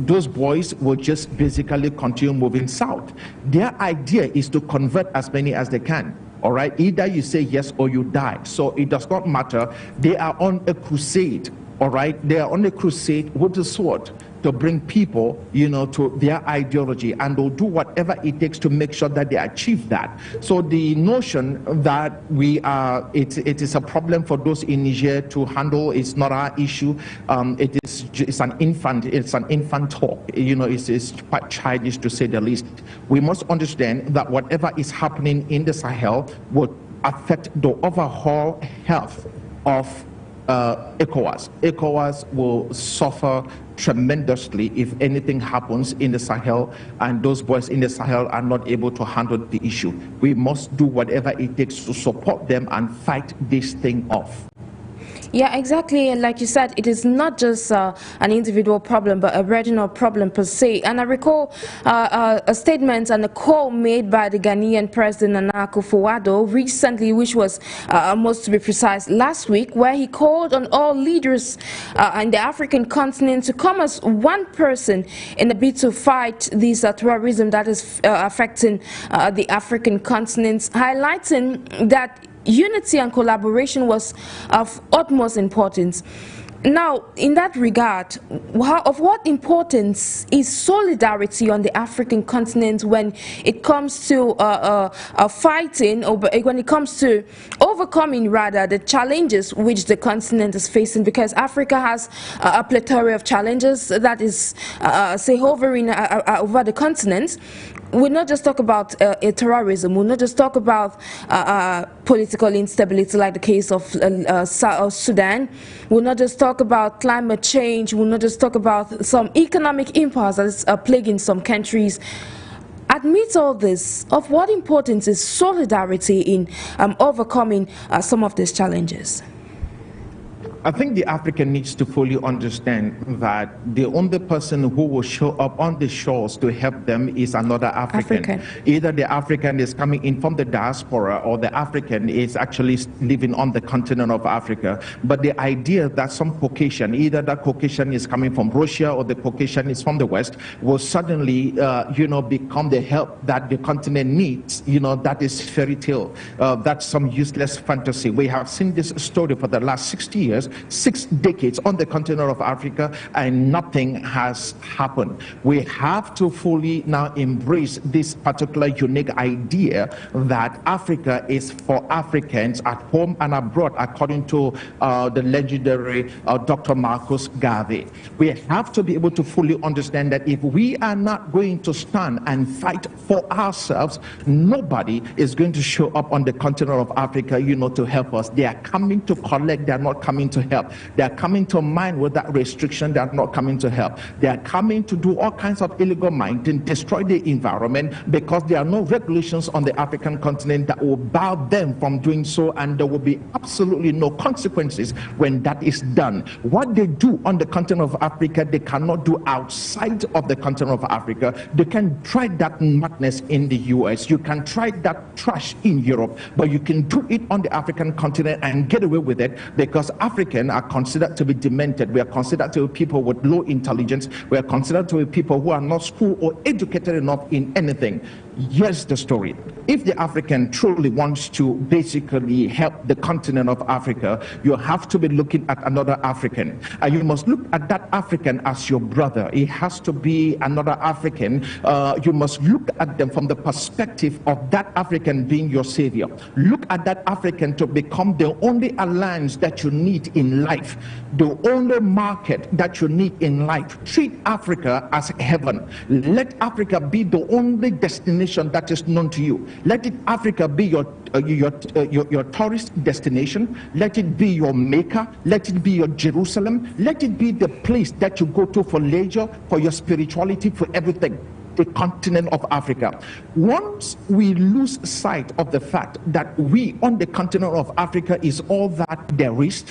those boys will just basically continue moving south. Their idea is to convert as many as they can. All right, either you say yes or you die. So it does not matter. They are on a crusade. All right, they are on a crusade with the sword to bring people, you know, to their ideology, and they'll do whatever it takes to make sure that they achieve that. So the notion that it is a problem for those in Niger to handle is not our issue. It's an infant talk. You know, it's quite childish to say the least. We must understand that whatever is happening in the Sahel will affect the overall health of ECOWAS. ECOWAS will suffer tremendously if anything happens in the Sahel and those boys in the Sahel are not able to handle the issue. We must do whatever it takes to support them and fight this thing off. Yeah, exactly. And like you said, it is not just an individual problem, but a regional problem per se. And I recall a statement and a call made by the Ghanaian President Nana Akufo-Addo recently, which was, most to be precise, last week, where he called on all leaders in the African continent to come as one person in a bid to fight this terrorism that is affecting the African continent, highlighting that unity and collaboration was of utmost importance. Now, in that regard, of what importance is solidarity on the African continent when it comes to fighting, or when it comes to overcoming, rather, the challenges which the continent is facing? Because Africa has a plethora of challenges that is, say, hovering over the continent. We'll not just talk about terrorism, we'll not just talk about political instability like the case of Sudan, we'll not just talk about climate change, we'll not just talk about some economic impasse that is plaguing some countries. Amidst all this, of what importance is solidarity in overcoming some of these challenges? I think the African needs to fully understand that the only person who will show up on the shores to help them is another African. Either the African is coming in from the diaspora or the African is actually living on the continent of Africa. But the idea that some Caucasian, either that Caucasian is coming from Russia or the Caucasian is from the West, will suddenly, become the help that the continent needs, that is fairy tale. That's some useless fantasy. We have seen this story for the last 60 years. 6 decades on the continent of Africa, and nothing has happened. We have to fully now embrace this particular unique idea that Africa is for Africans at home and abroad, according to the legendary Dr. Marcus Garvey. We have to be able to fully understand that if we are not going to stand and fight for ourselves, nobody is going to show up on the continent of Africa, to help us. They are coming to collect, they are not coming to help. They are coming to mine without restriction, they are not coming to help. They are coming to do all kinds of illegal mining, destroy the environment, because there are no regulations on the African continent that will bar them from doing so, and there will be absolutely no consequences when that is done. What they do on the continent of Africa, they cannot do outside of the continent of Africa. They can try that madness in the US, you can try that trash in Europe, but you can do it on the African continent and get away with it, because Africans are considered to be demented. We are considered to be people with low intelligence. We are considered to be people who are not school or educated enough in anything. Here's the story. If the African truly wants to basically help the continent of Africa, you have to be looking at another African. And you must look at that African as your brother. It has to be another African. You must look at them from the perspective of that African being your savior. Look at that African to become the only alliance that you need in life, the only market that you need in life. Treat Africa as heaven. Let Africa be the only destination that is known to you. Let Africa be your tourist destination. Let it be your Mecca. Let it be your Jerusalem. Let it be the place that you go to for leisure, for your spirituality, for everything. The continent of Africa. Once we lose sight of the fact that we on the continent of Africa is all that there is,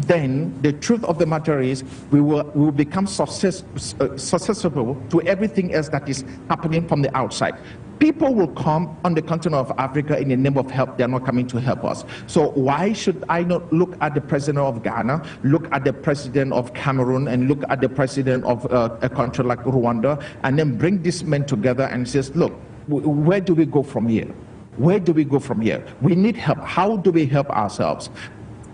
then the truth of the matter is we will become susceptible to everything else that is happening from the outside. People will come on the continent of Africa in the name of help. They're not coming to help us. So why should I not look at the president of Ghana, look at the president of Cameroon, and look at the president of a country like Rwanda, and then bring these men together and says, look, where do we go from here? Where do we go from here? We need help. How do we help ourselves?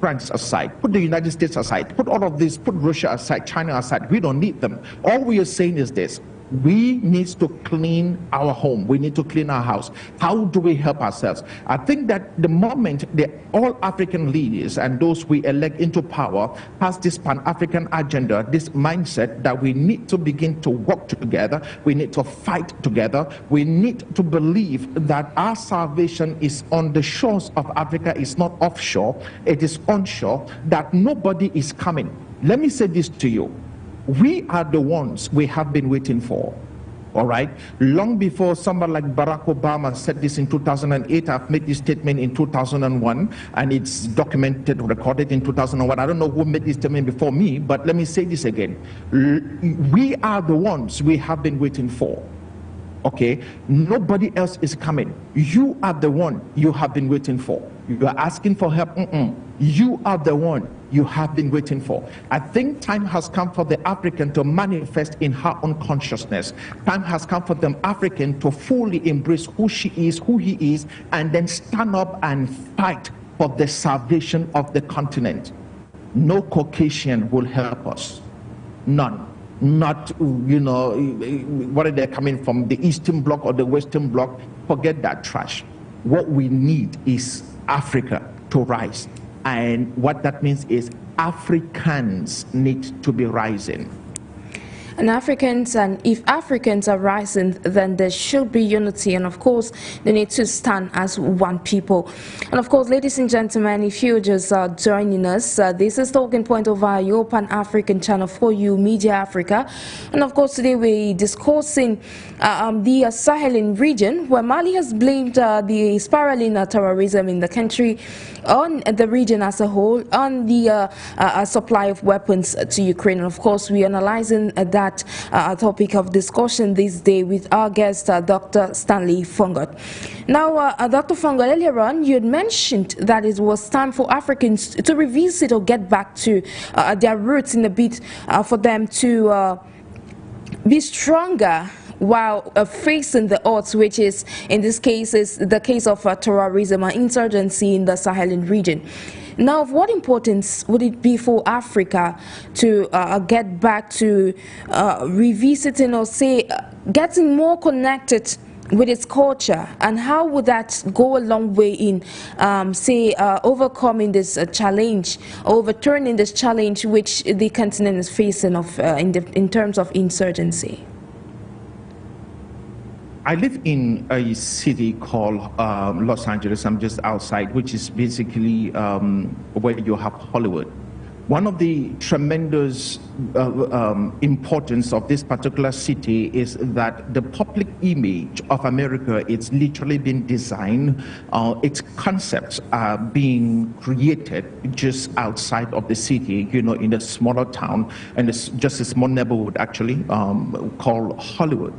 France aside, put the United States aside, put all of this, put Russia aside, China aside. We don't need them. All we are saying is this: we need to clean our home. We need to clean our house. How do we help ourselves? I think that the moment the all African leaders and those we elect into power has this Pan-African agenda, this mindset that we need to begin to work together, we need to fight together, we need to believe that our salvation is on the shores of Africa, it's not offshore, it is onshore, that nobody is coming. Let me say this to you. We are the ones we have been waiting for, all right? Long before somebody like Barack Obama said this in 2008, I've made this statement in 2001, and it's documented, recorded in 2001. I don't know who made this statement before me, but let me say this again. We are the ones we have been waiting for, okay? Nobody else is coming. You are the one you have been waiting for. You are asking for help. You are the one you have been waiting for. I think time has come for the African to manifest in her own consciousness. Time has come for the African to fully embrace who she is, who he is, and then stand up and fight for the salvation of the continent. No Caucasian will help us. None. Not, you know, whether they're coming from the Eastern Bloc or the Western Bloc, forget that trash. What we need is Africa to rise. And what that means is Africans need to be rising. And if Africans are rising, then there should be unity, and of course they need to stand as one people. And of course, ladies and gentlemen, if you're just joining us, this is Talking Point over your Pan-African channel for you, Media Africa. And of course, today we're discussing the Sahel region, where Mali has blamed the spiraling terrorism in the country on the region as a whole, on the supply of weapons to Ukraine. And of course, we're analyzing that topic of discussion this day with our guest, Dr. Stanley FONGOD. Now, Dr. FONGOD, earlier on, you had mentioned that it was time for Africans to revisit or get back to their roots in a bit for them to be stronger while facing the odds, which is, in this case, is the case of terrorism and insurgency in the Sahel region. Now, of what importance would it be for Africa to get back to revisiting or say getting more connected with its culture, and how would that go a long way in overcoming this challenge, overturning this challenge which the continent is facing of in terms of insurgency? I live in a city called Los Angeles. I'm just outside, which is basically where you have Hollywood. One of the tremendous importance of this particular city is that the public image of America, it's literally been designed, its concepts are being created just outside of the city, you know, in a smaller town, and it's just a small neighborhood actually called Hollywood.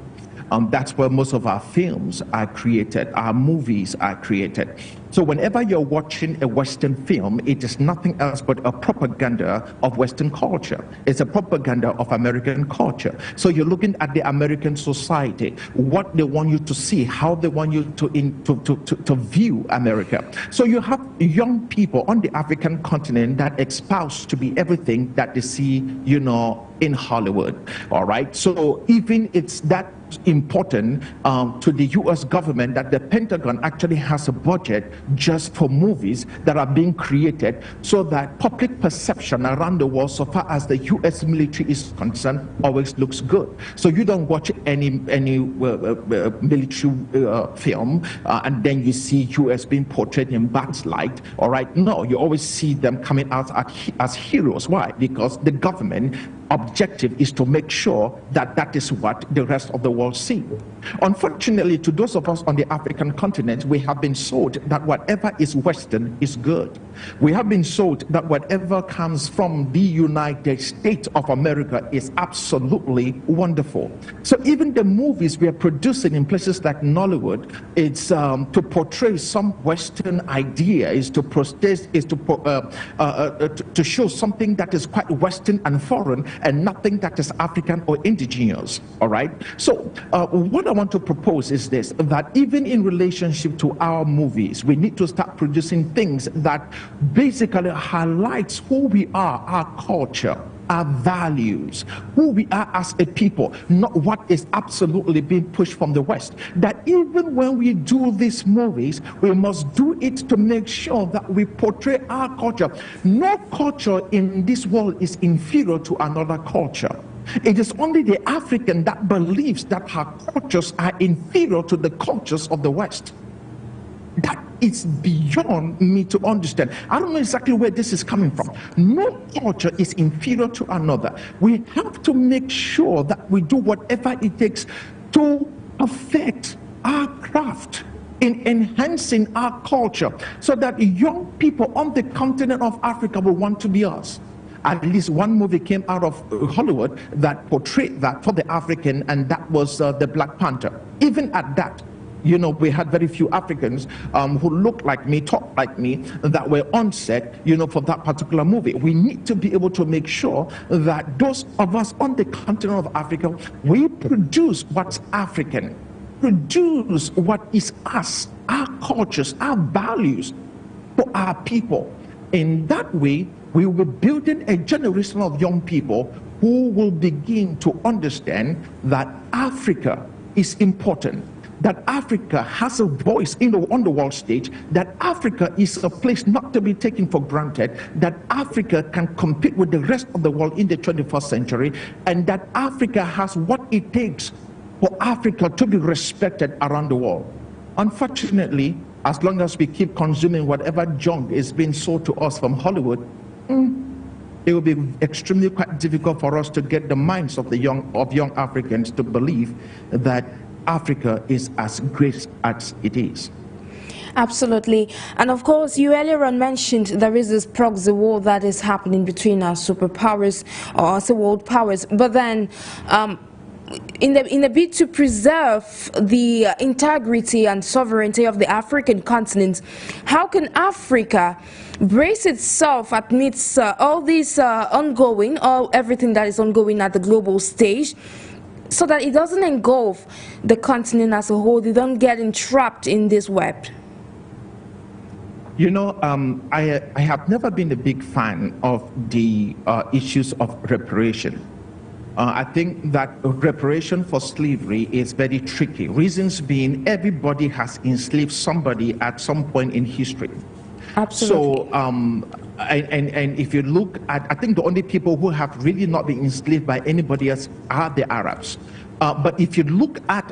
That's where most of our films are created, our movies are created. So whenever you're watching a Western film, it is nothing else but a propaganda of Western culture. It's a propaganda of American culture. So you're looking at the American society, what they want you to see, how they want you to view America. So you have young people on the African continent that espouse to be everything that they see, you know, in Hollywood. All right. So even it's that important to the U.S. government that the Pentagon actually has a budget just for movies that are being created, so that public perception around the world, so far as the U.S. military is concerned, always looks good. So you don't watch any military film and then you see U.S. being portrayed in bad light. All right. No, you always see them coming out as heroes. Why? Because the government objective is to make sure that that is what the rest of the world see. Unfortunately, to those of us on the African continent, we have been sold that whatever is Western is good. We have been sold that whatever comes from the United States of America is absolutely wonderful. So even the movies we are producing in places like Nollywood, it's to portray some Western idea, is to protest, is to show something that is quite Western and foreign, and nothing that is African or indigenous. All right. So what I want to propose is this: that even in relationship to our movies, we need to start producing things that basically highlights who we are, our culture, our values, who we are as a people, not what is absolutely being pushed from the West. That even when we do these movies, we must do it to make sure that we portray our culture. No culture in this world is inferior to another culture. It is only the African that believes that her cultures are inferior to the cultures of the West. That is beyond me to understand. I don't know exactly where this is coming from. No culture is inferior to another. We have to make sure that we do whatever it takes to affect our craft in enhancing our culture, so that young people on the continent of Africa will want to be us. At least one movie came out of Hollywood that portrayed that for the African, and that was the Black Panther. Even at that, you know, we had very few Africans who looked like me, talked like me, that were on set, you know, for that particular movie. We need to be able to make sure that those of us on the continent of Africa, we produce what's African, produce what is us, our cultures, our values for our people. In that way, we will be building a generation of young people who will begin to understand that Africa is important, that Africa has a voice on the world stage, that Africa is a place not to be taken for granted, that Africa can compete with the rest of the world in the 21st century, and that Africa has what it takes for Africa to be respected around the world. Unfortunately, as long as we keep consuming whatever junk is being sold to us from Hollywood, it will be extremely quite difficult for us to get the minds of the young Africans to believe that Africa is as great as it is. Absolutely. And of course, you earlier on mentioned there is this proxy war that is happening between our superpowers, or our world powers. But then, in a bid to preserve the integrity and sovereignty of the African continent, how can Africa brace itself amidst all this everything that is ongoing at the global stage, so that it doesn't engulf the continent as a whole, they don't get entrapped in this web? You know, I have never been a big fan of the issues of reparation. I think that reparation for slavery is very tricky. Reasons being, everybody has enslaved somebody at some point in history. Absolutely. So, and if you look at, I think the only people who have really not been enslaved by anybody else are the Arabs. But if you look at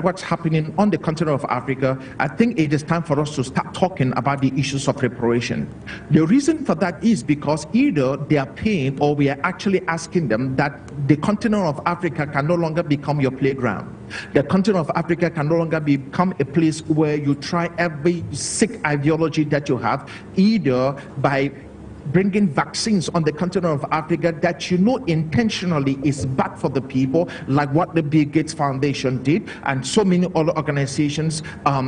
what's happening on the continent of Africa, I think it is time for us to start talking about the issues of reparation. The reason for that is because either they are paying, or we are actually asking them that the continent of Africa can no longer become your playground. The continent of Africa can no longer become a place where you try every sick ideology that you have, either by bringing vaccines on the continent of Africa that you know intentionally is bad for the people, like what the Bill Gates Foundation did, and so many other organizations,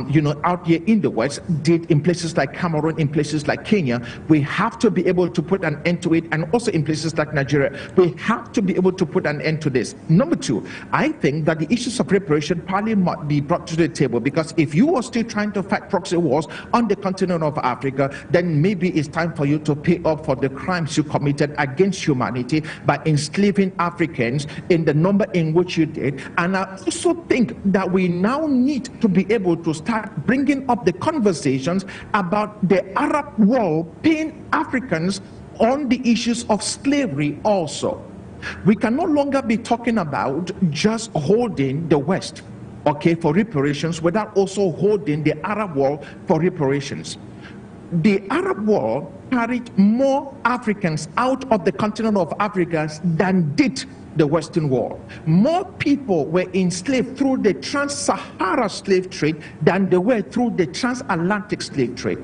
you know, out here in the West did in places like Cameroon, in places like Kenya. We have to be able to put an end to it, and also in places like Nigeria. We have to be able to put an end to this. Number two, I think that the issues of reparation probably might be brought to the table, because if you are still trying to fight proxy wars on the continent of Africa, then maybe it's time for you to pay up for the crimes you committed against humanity by enslaving Africans in the number in which you did. And I also think that we now need to be able to start bringing up the conversations about the Arab world paying Africans on the issues of slavery also. We can no longer be talking about just holding the West, okay, for reparations, without also holding the Arab world for reparations. the Arab world carried more Africans out of the continent of Africa than did the Western world. More people were enslaved through the trans-Sahara slave trade than they were through the transatlantic slave trade.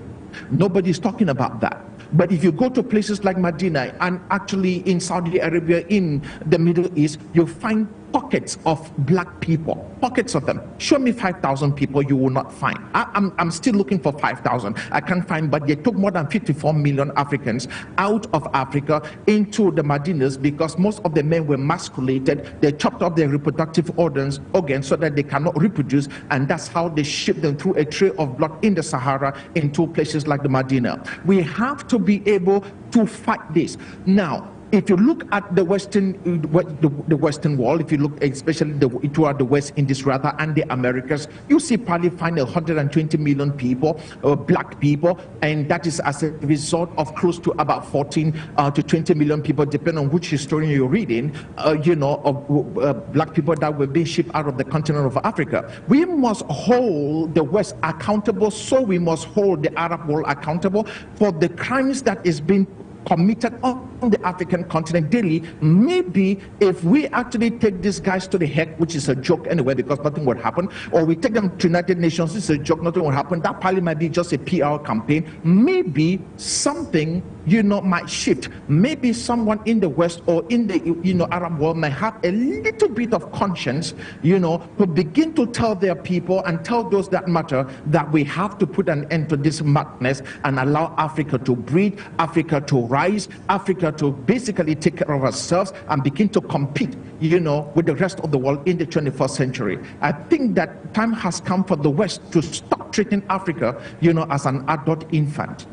Nobody's talking about that. But if you go to places like Medina and actually in Saudi Arabia, in the Middle East, you'll find pockets of black people, pockets of them. Show me 5,000 people, you will not find. I'm still looking for 5,000. I can't find, but they took more than 54 million Africans out of Africa into the Medinas because most of the men were emasculated. They chopped off their reproductive organs so that they cannot reproduce, and that's how they shipped them through a trail of blood in the Sahara into places like the Medina. We have to be able to fight this. Now, if you look at the Western world, if you look especially toward the West Indies rather and the Americas, you see probably find 120 million people, black people, and that is as a result of close to about 14 to 20 million people, depending on which historian you're reading, of black people that were being shipped out of the continent of Africa. We must hold the West accountable, so we must hold the Arab world accountable for the crimes that is being committed on the African continent daily. Maybe if we actually take these guys to the head, which is a joke anyway because nothing would happen, or we take them to United Nations, it's a joke, nothing will happen, that probably might be just a PR campaign. Maybe something might shift. Maybe someone in the West or in the Arab world might have a little bit of conscience, to begin to tell their people and tell those that matter that we have to put an end to this madness and allow Africa to breathe, Africa to rise, Africa to basically take care of ourselves and begin to compete, with the rest of the world in the 21st century. I think that time has come for the West to stop treating Africa, as an adult infant.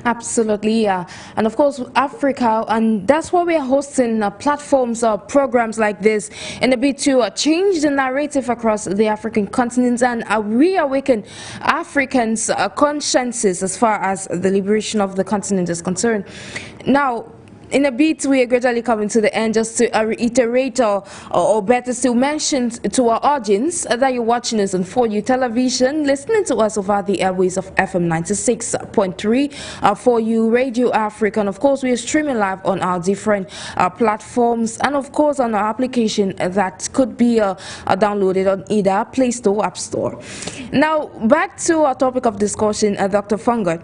Absolutely, yeah. And of course, Africa, and that's why we are hosting platforms or programs like this in a bit to change the narrative across the African continent and reawaken Africans' consciences as far as the liberation of the continent is concerned. Now, in a bit, we are gradually coming to the end. Just to reiterate or better still mention to our audience that you're watching us on 4U television, listening to us over the airways of FM 96.3, 4U Radio Africa, and of course we are streaming live on our different platforms, and of course on our application that could be downloaded on either Play Store or App Store. Now back to our topic of discussion, Dr. FONGOD.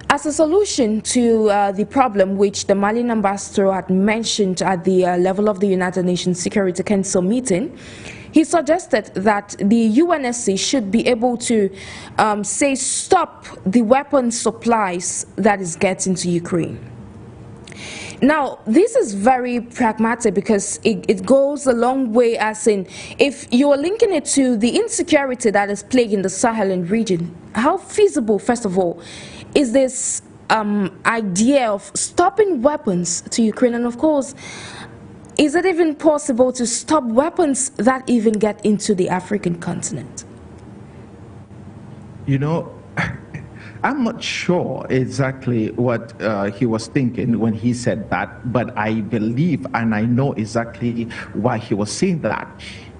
As a solution to the problem which the Malian ambassador had mentioned at the level of the United Nations Security Council meeting, he suggested that the UNHRC should be able to say stop the weapon supplies that is getting to Ukraine. Now, this is very pragmatic because it goes a long way, as in, if you are linking it to the insecurity that is plaguing the Sahel region, how feasible, first of all, is this idea of stopping weapons to Ukraine? And of course, is it even possible to stop weapons that even get into the African continent? I'm not sure exactly what he was thinking when he said that, but I believe and I know exactly why he was saying that.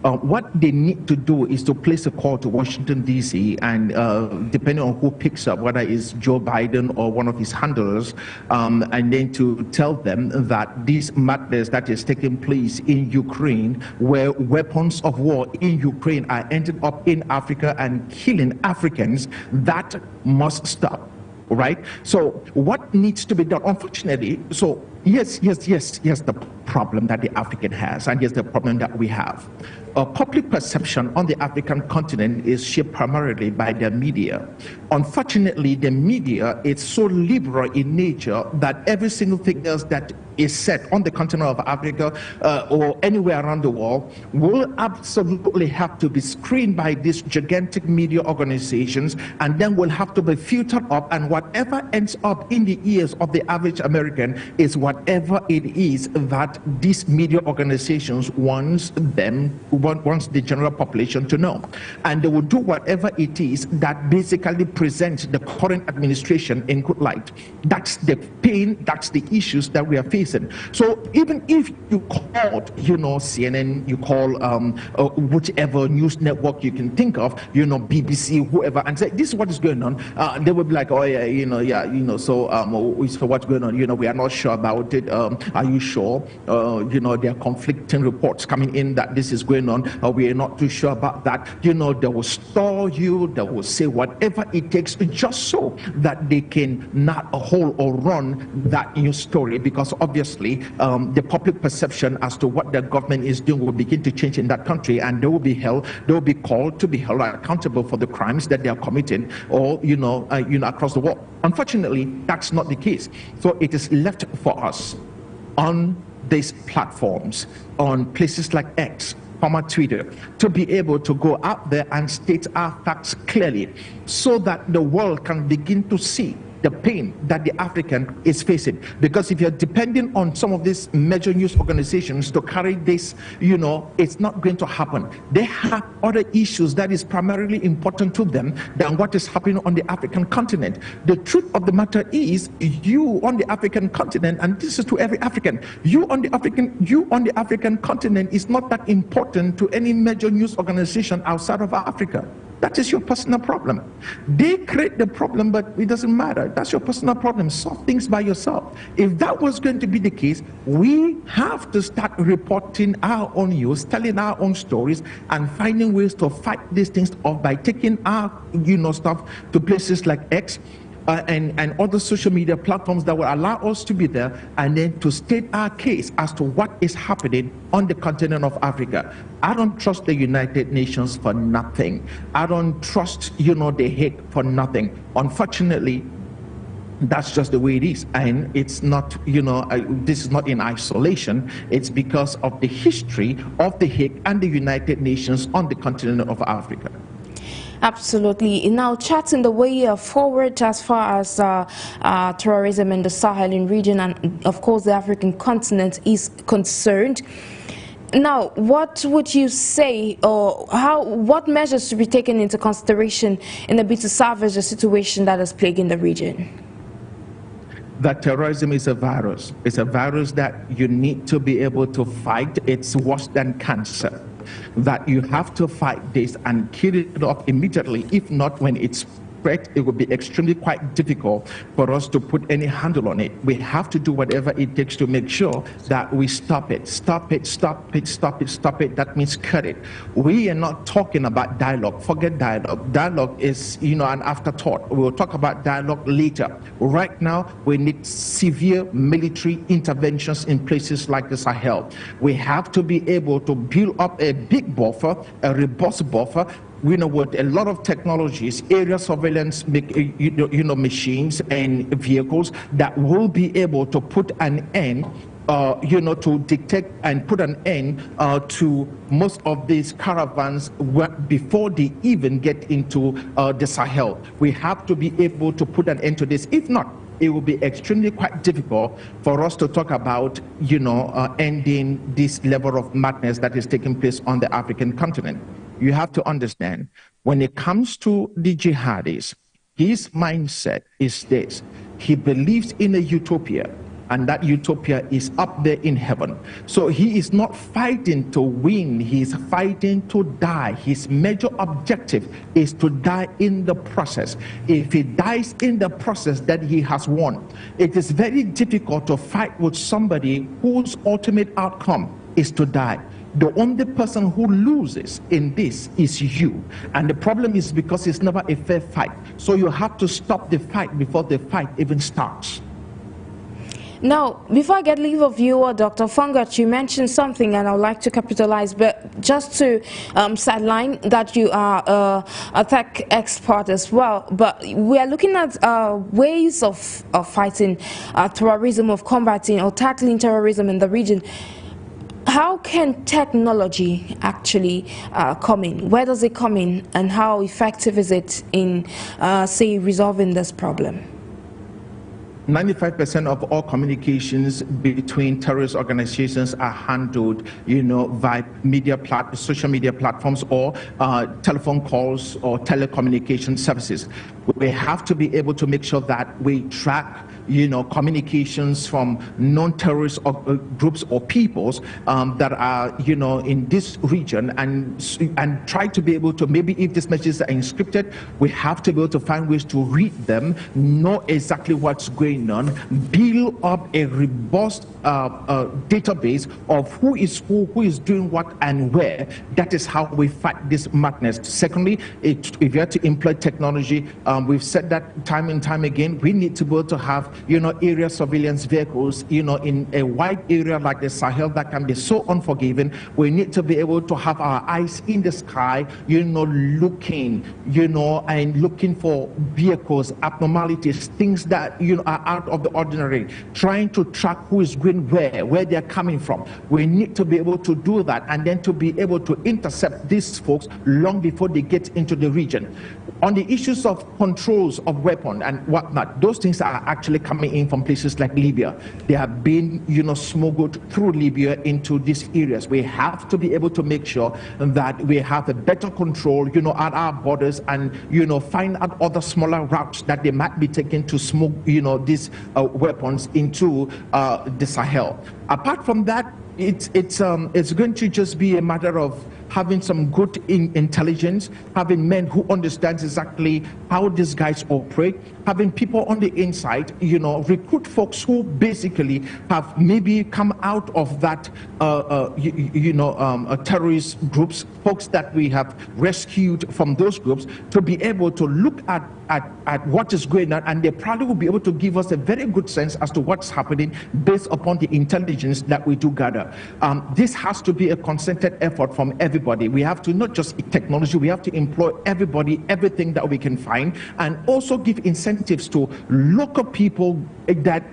What they need to do is to place a call to Washington, D.C., and depending on who picks up, whether it's Joe Biden or one of his handlers, and then to tell them that this madness that is taking place in Ukraine, where weapons of war in Ukraine are ending up in Africa and killing Africans, that must stop. Right? So what needs to be done? Unfortunately, so yes, the problem that the African has, and yes, the problem that we have. Public perception on the African continent is shaped primarily by the media. Unfortunately, the media is so liberal in nature that every single thing else that is said on the continent of Africa or anywhere around the world will absolutely have to be screened by these gigantic media organizations, and then will have to be filtered up, and whatever ends up in the ears of the average American is what whatever it is that these media organizations wants the general population to know. And they will do whatever it is that basically presents the current administration in good light. That's the pain, that's the issues that we are facing. So even if you called, CNN, you call whichever news network you can think of, BBC, whoever, and say, this is what is going on, they will be like, oh yeah, so what's going on? We are not sure about it. Are you sure? There are conflicting reports coming in that this is going on. We are not too sure about that. They will store you. They will say whatever it takes just so that they can not hold or run that news story, because obviously the public perception as to what the government is doing will begin to change in that country, and they will be called to be held accountable for the crimes that they are committing, or across the world. Unfortunately, that's not the case. So it is left for us on these platforms, on places like X, former Twitter, to be able to go out there and state our facts clearly, so that the world can begin to see the pain that the African is facing. Because if you're depending on some of these major news organizations to carry this, it's not going to happen. They have other issues that is primarily important to them than what is happening on the African continent. The truth of the matter is, you on the African continent, and this is to every African, you on the African continent is not that important to any major news organization outside of Africa. That is your personal problem. They create the problem, but it doesn't matter. That's your personal problem. Solve things by yourself. If that was going to be the case, we have to start reporting our own news, telling our own stories, and finding ways to fight these things off by taking our stuff to places like X, and other social media platforms that will allow us to be there, and then to state our case as to what is happening on the continent of Africa. I don't trust the United Nations for nothing. I don't trust, the Hague for nothing. Unfortunately, that's just the way it is. And it's not, this is not in isolation. It's because of the history of the Hague and the United Nations on the continent of Africa. Absolutely. Now, chatting the way forward as far as terrorism in the Sahel region and, of course, the African continent is concerned. Now, what would you say, or what measures should be taken into consideration in a bid to salvage the situation that is plaguing the region? That terrorism is a virus. It's a virus that you need to be able to fight. It's worse than cancer. That you have to fight this and kill it off immediately. If not, when it's spread, it will be extremely quite difficult for us to put any handle on it. We have to do whatever it takes to make sure that we stop it. Stop it, stop it, stop it, stop it. That means cut it. We are not talking about dialogue. Forget dialogue. Dialogue is, an afterthought. We'll talk about dialogue later. Right now, we need severe military interventions in places like the Sahel. We have to be able to build up a big buffer, a robust buffer, with a lot of technologies, area surveillance, machines and vehicles that will be able to put an end, to detect and put an end to most of these caravans before they even get into the Sahel. We have to be able to put an end to this. If not, it will be extremely quite difficult for us to talk about, ending this level of madness that is taking place on the African continent. You have to understand, when it comes to the jihadis, his mindset is this: he believes in a utopia, and that utopia is up there in heaven. So he is not fighting to win, he is fighting to die. His major objective is to die in the process. If he dies in the process, that he has won. It is very difficult to fight with somebody whose ultimate outcome is to die. The only person who loses in this is you. And the problem is because it's never a fair fight. So you have to stop the fight before the fight even starts. Now, before I get leave of you, Dr. FONGOD, you mentioned something, and I would like to capitalize, but just to sideline that you are a tech expert as well. But we are looking at ways of fighting terrorism, of combating or tackling terrorism in the region. How can technology actually come in? Where does it come in, and how effective is it in, say, resolving this problem? 95% of all communications between terrorist organizations are handled, via social media platforms or telephone calls or telecommunication services. We have to be able to make sure that we track communications from non-terrorist groups or peoples that are, in this region, and try to be able to, maybe if these messages are encrypted, we have to be able to find ways to read them, know exactly what's going on, build up a robust database of who is doing what and where. That is how we fight this madness. Secondly, if you have to employ technology, we've said that time and time again, we need to be able to have area surveillance vehicles, in a wide area like the Sahel that can be so unforgiving. We need to be able to have our eyes in the sky, looking, and looking for vehicles, abnormalities, things that, are out of the ordinary, trying to track who is going where they're coming from. We need to be able to do that, and then to be able to intercept these folks long before they get into the region. On the issues of controls of weapons and whatnot, those things are actually coming in from places like Libya. They have been, smuggled through Libya into these areas. We have to be able to make sure that we have a better control, at our borders, and, find out other smaller routes that they might be taking to smuggle, these weapons into the Sahel. Apart from that, it's going to just be a matter of having some good intelligence, having men who understand exactly how these guys operate, having people on the inside, recruit folks who basically have maybe come out of that, terrorist groups, folks that we have rescued from those groups, to be able to look at what is going on, and they probably will be able to give us a very good sense as to what's happening based upon the intelligence that we do gather. This has to be a concerted effort from everybody. We have to not just technology, we have to employ everybody, everything that we can find, and also give incentives to local people that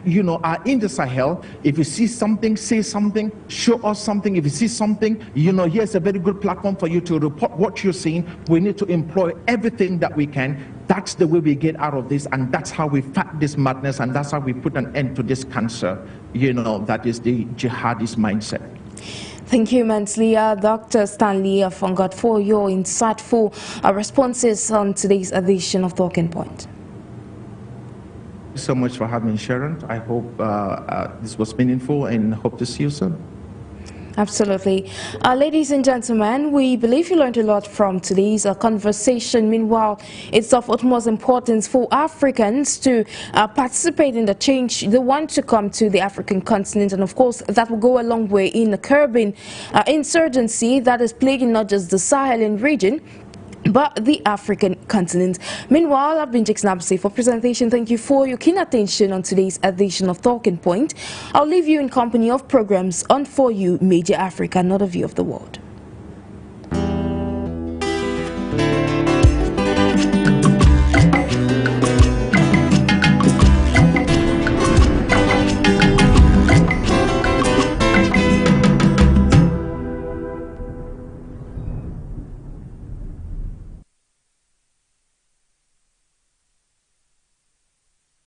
are in the Sahel. If you see something, say something, show us something. If you see something, here's a very good platform for you to report what you're seeing. We need to employ everything that we can. That's the way we get out of this, and that's how we fight this madness, and that's how we put an end to this cancer, that is the jihadist mindset. Thank you immensely, Dr. Stanley FONGOD, for your insightful responses on today's edition of Talking Point. Thank you so much for having me, Sharon. I hope this was meaningful, and hope to see you soon. Absolutely. Ladies and gentlemen, we believe you learned a lot from today's conversation. Meanwhile, it's of utmost importance for Africans to participate in the change they want to come to the African continent, and of course that will go a long way in curbing insurgency that is plaguing not just the Sahelian region but the African continent. Meanwhile, I've been Jackson Abse for presentation. Thank you for your keen attention on today's edition of Talking Point. I'll leave you in company of programs on For You Media Africa, another view of the world.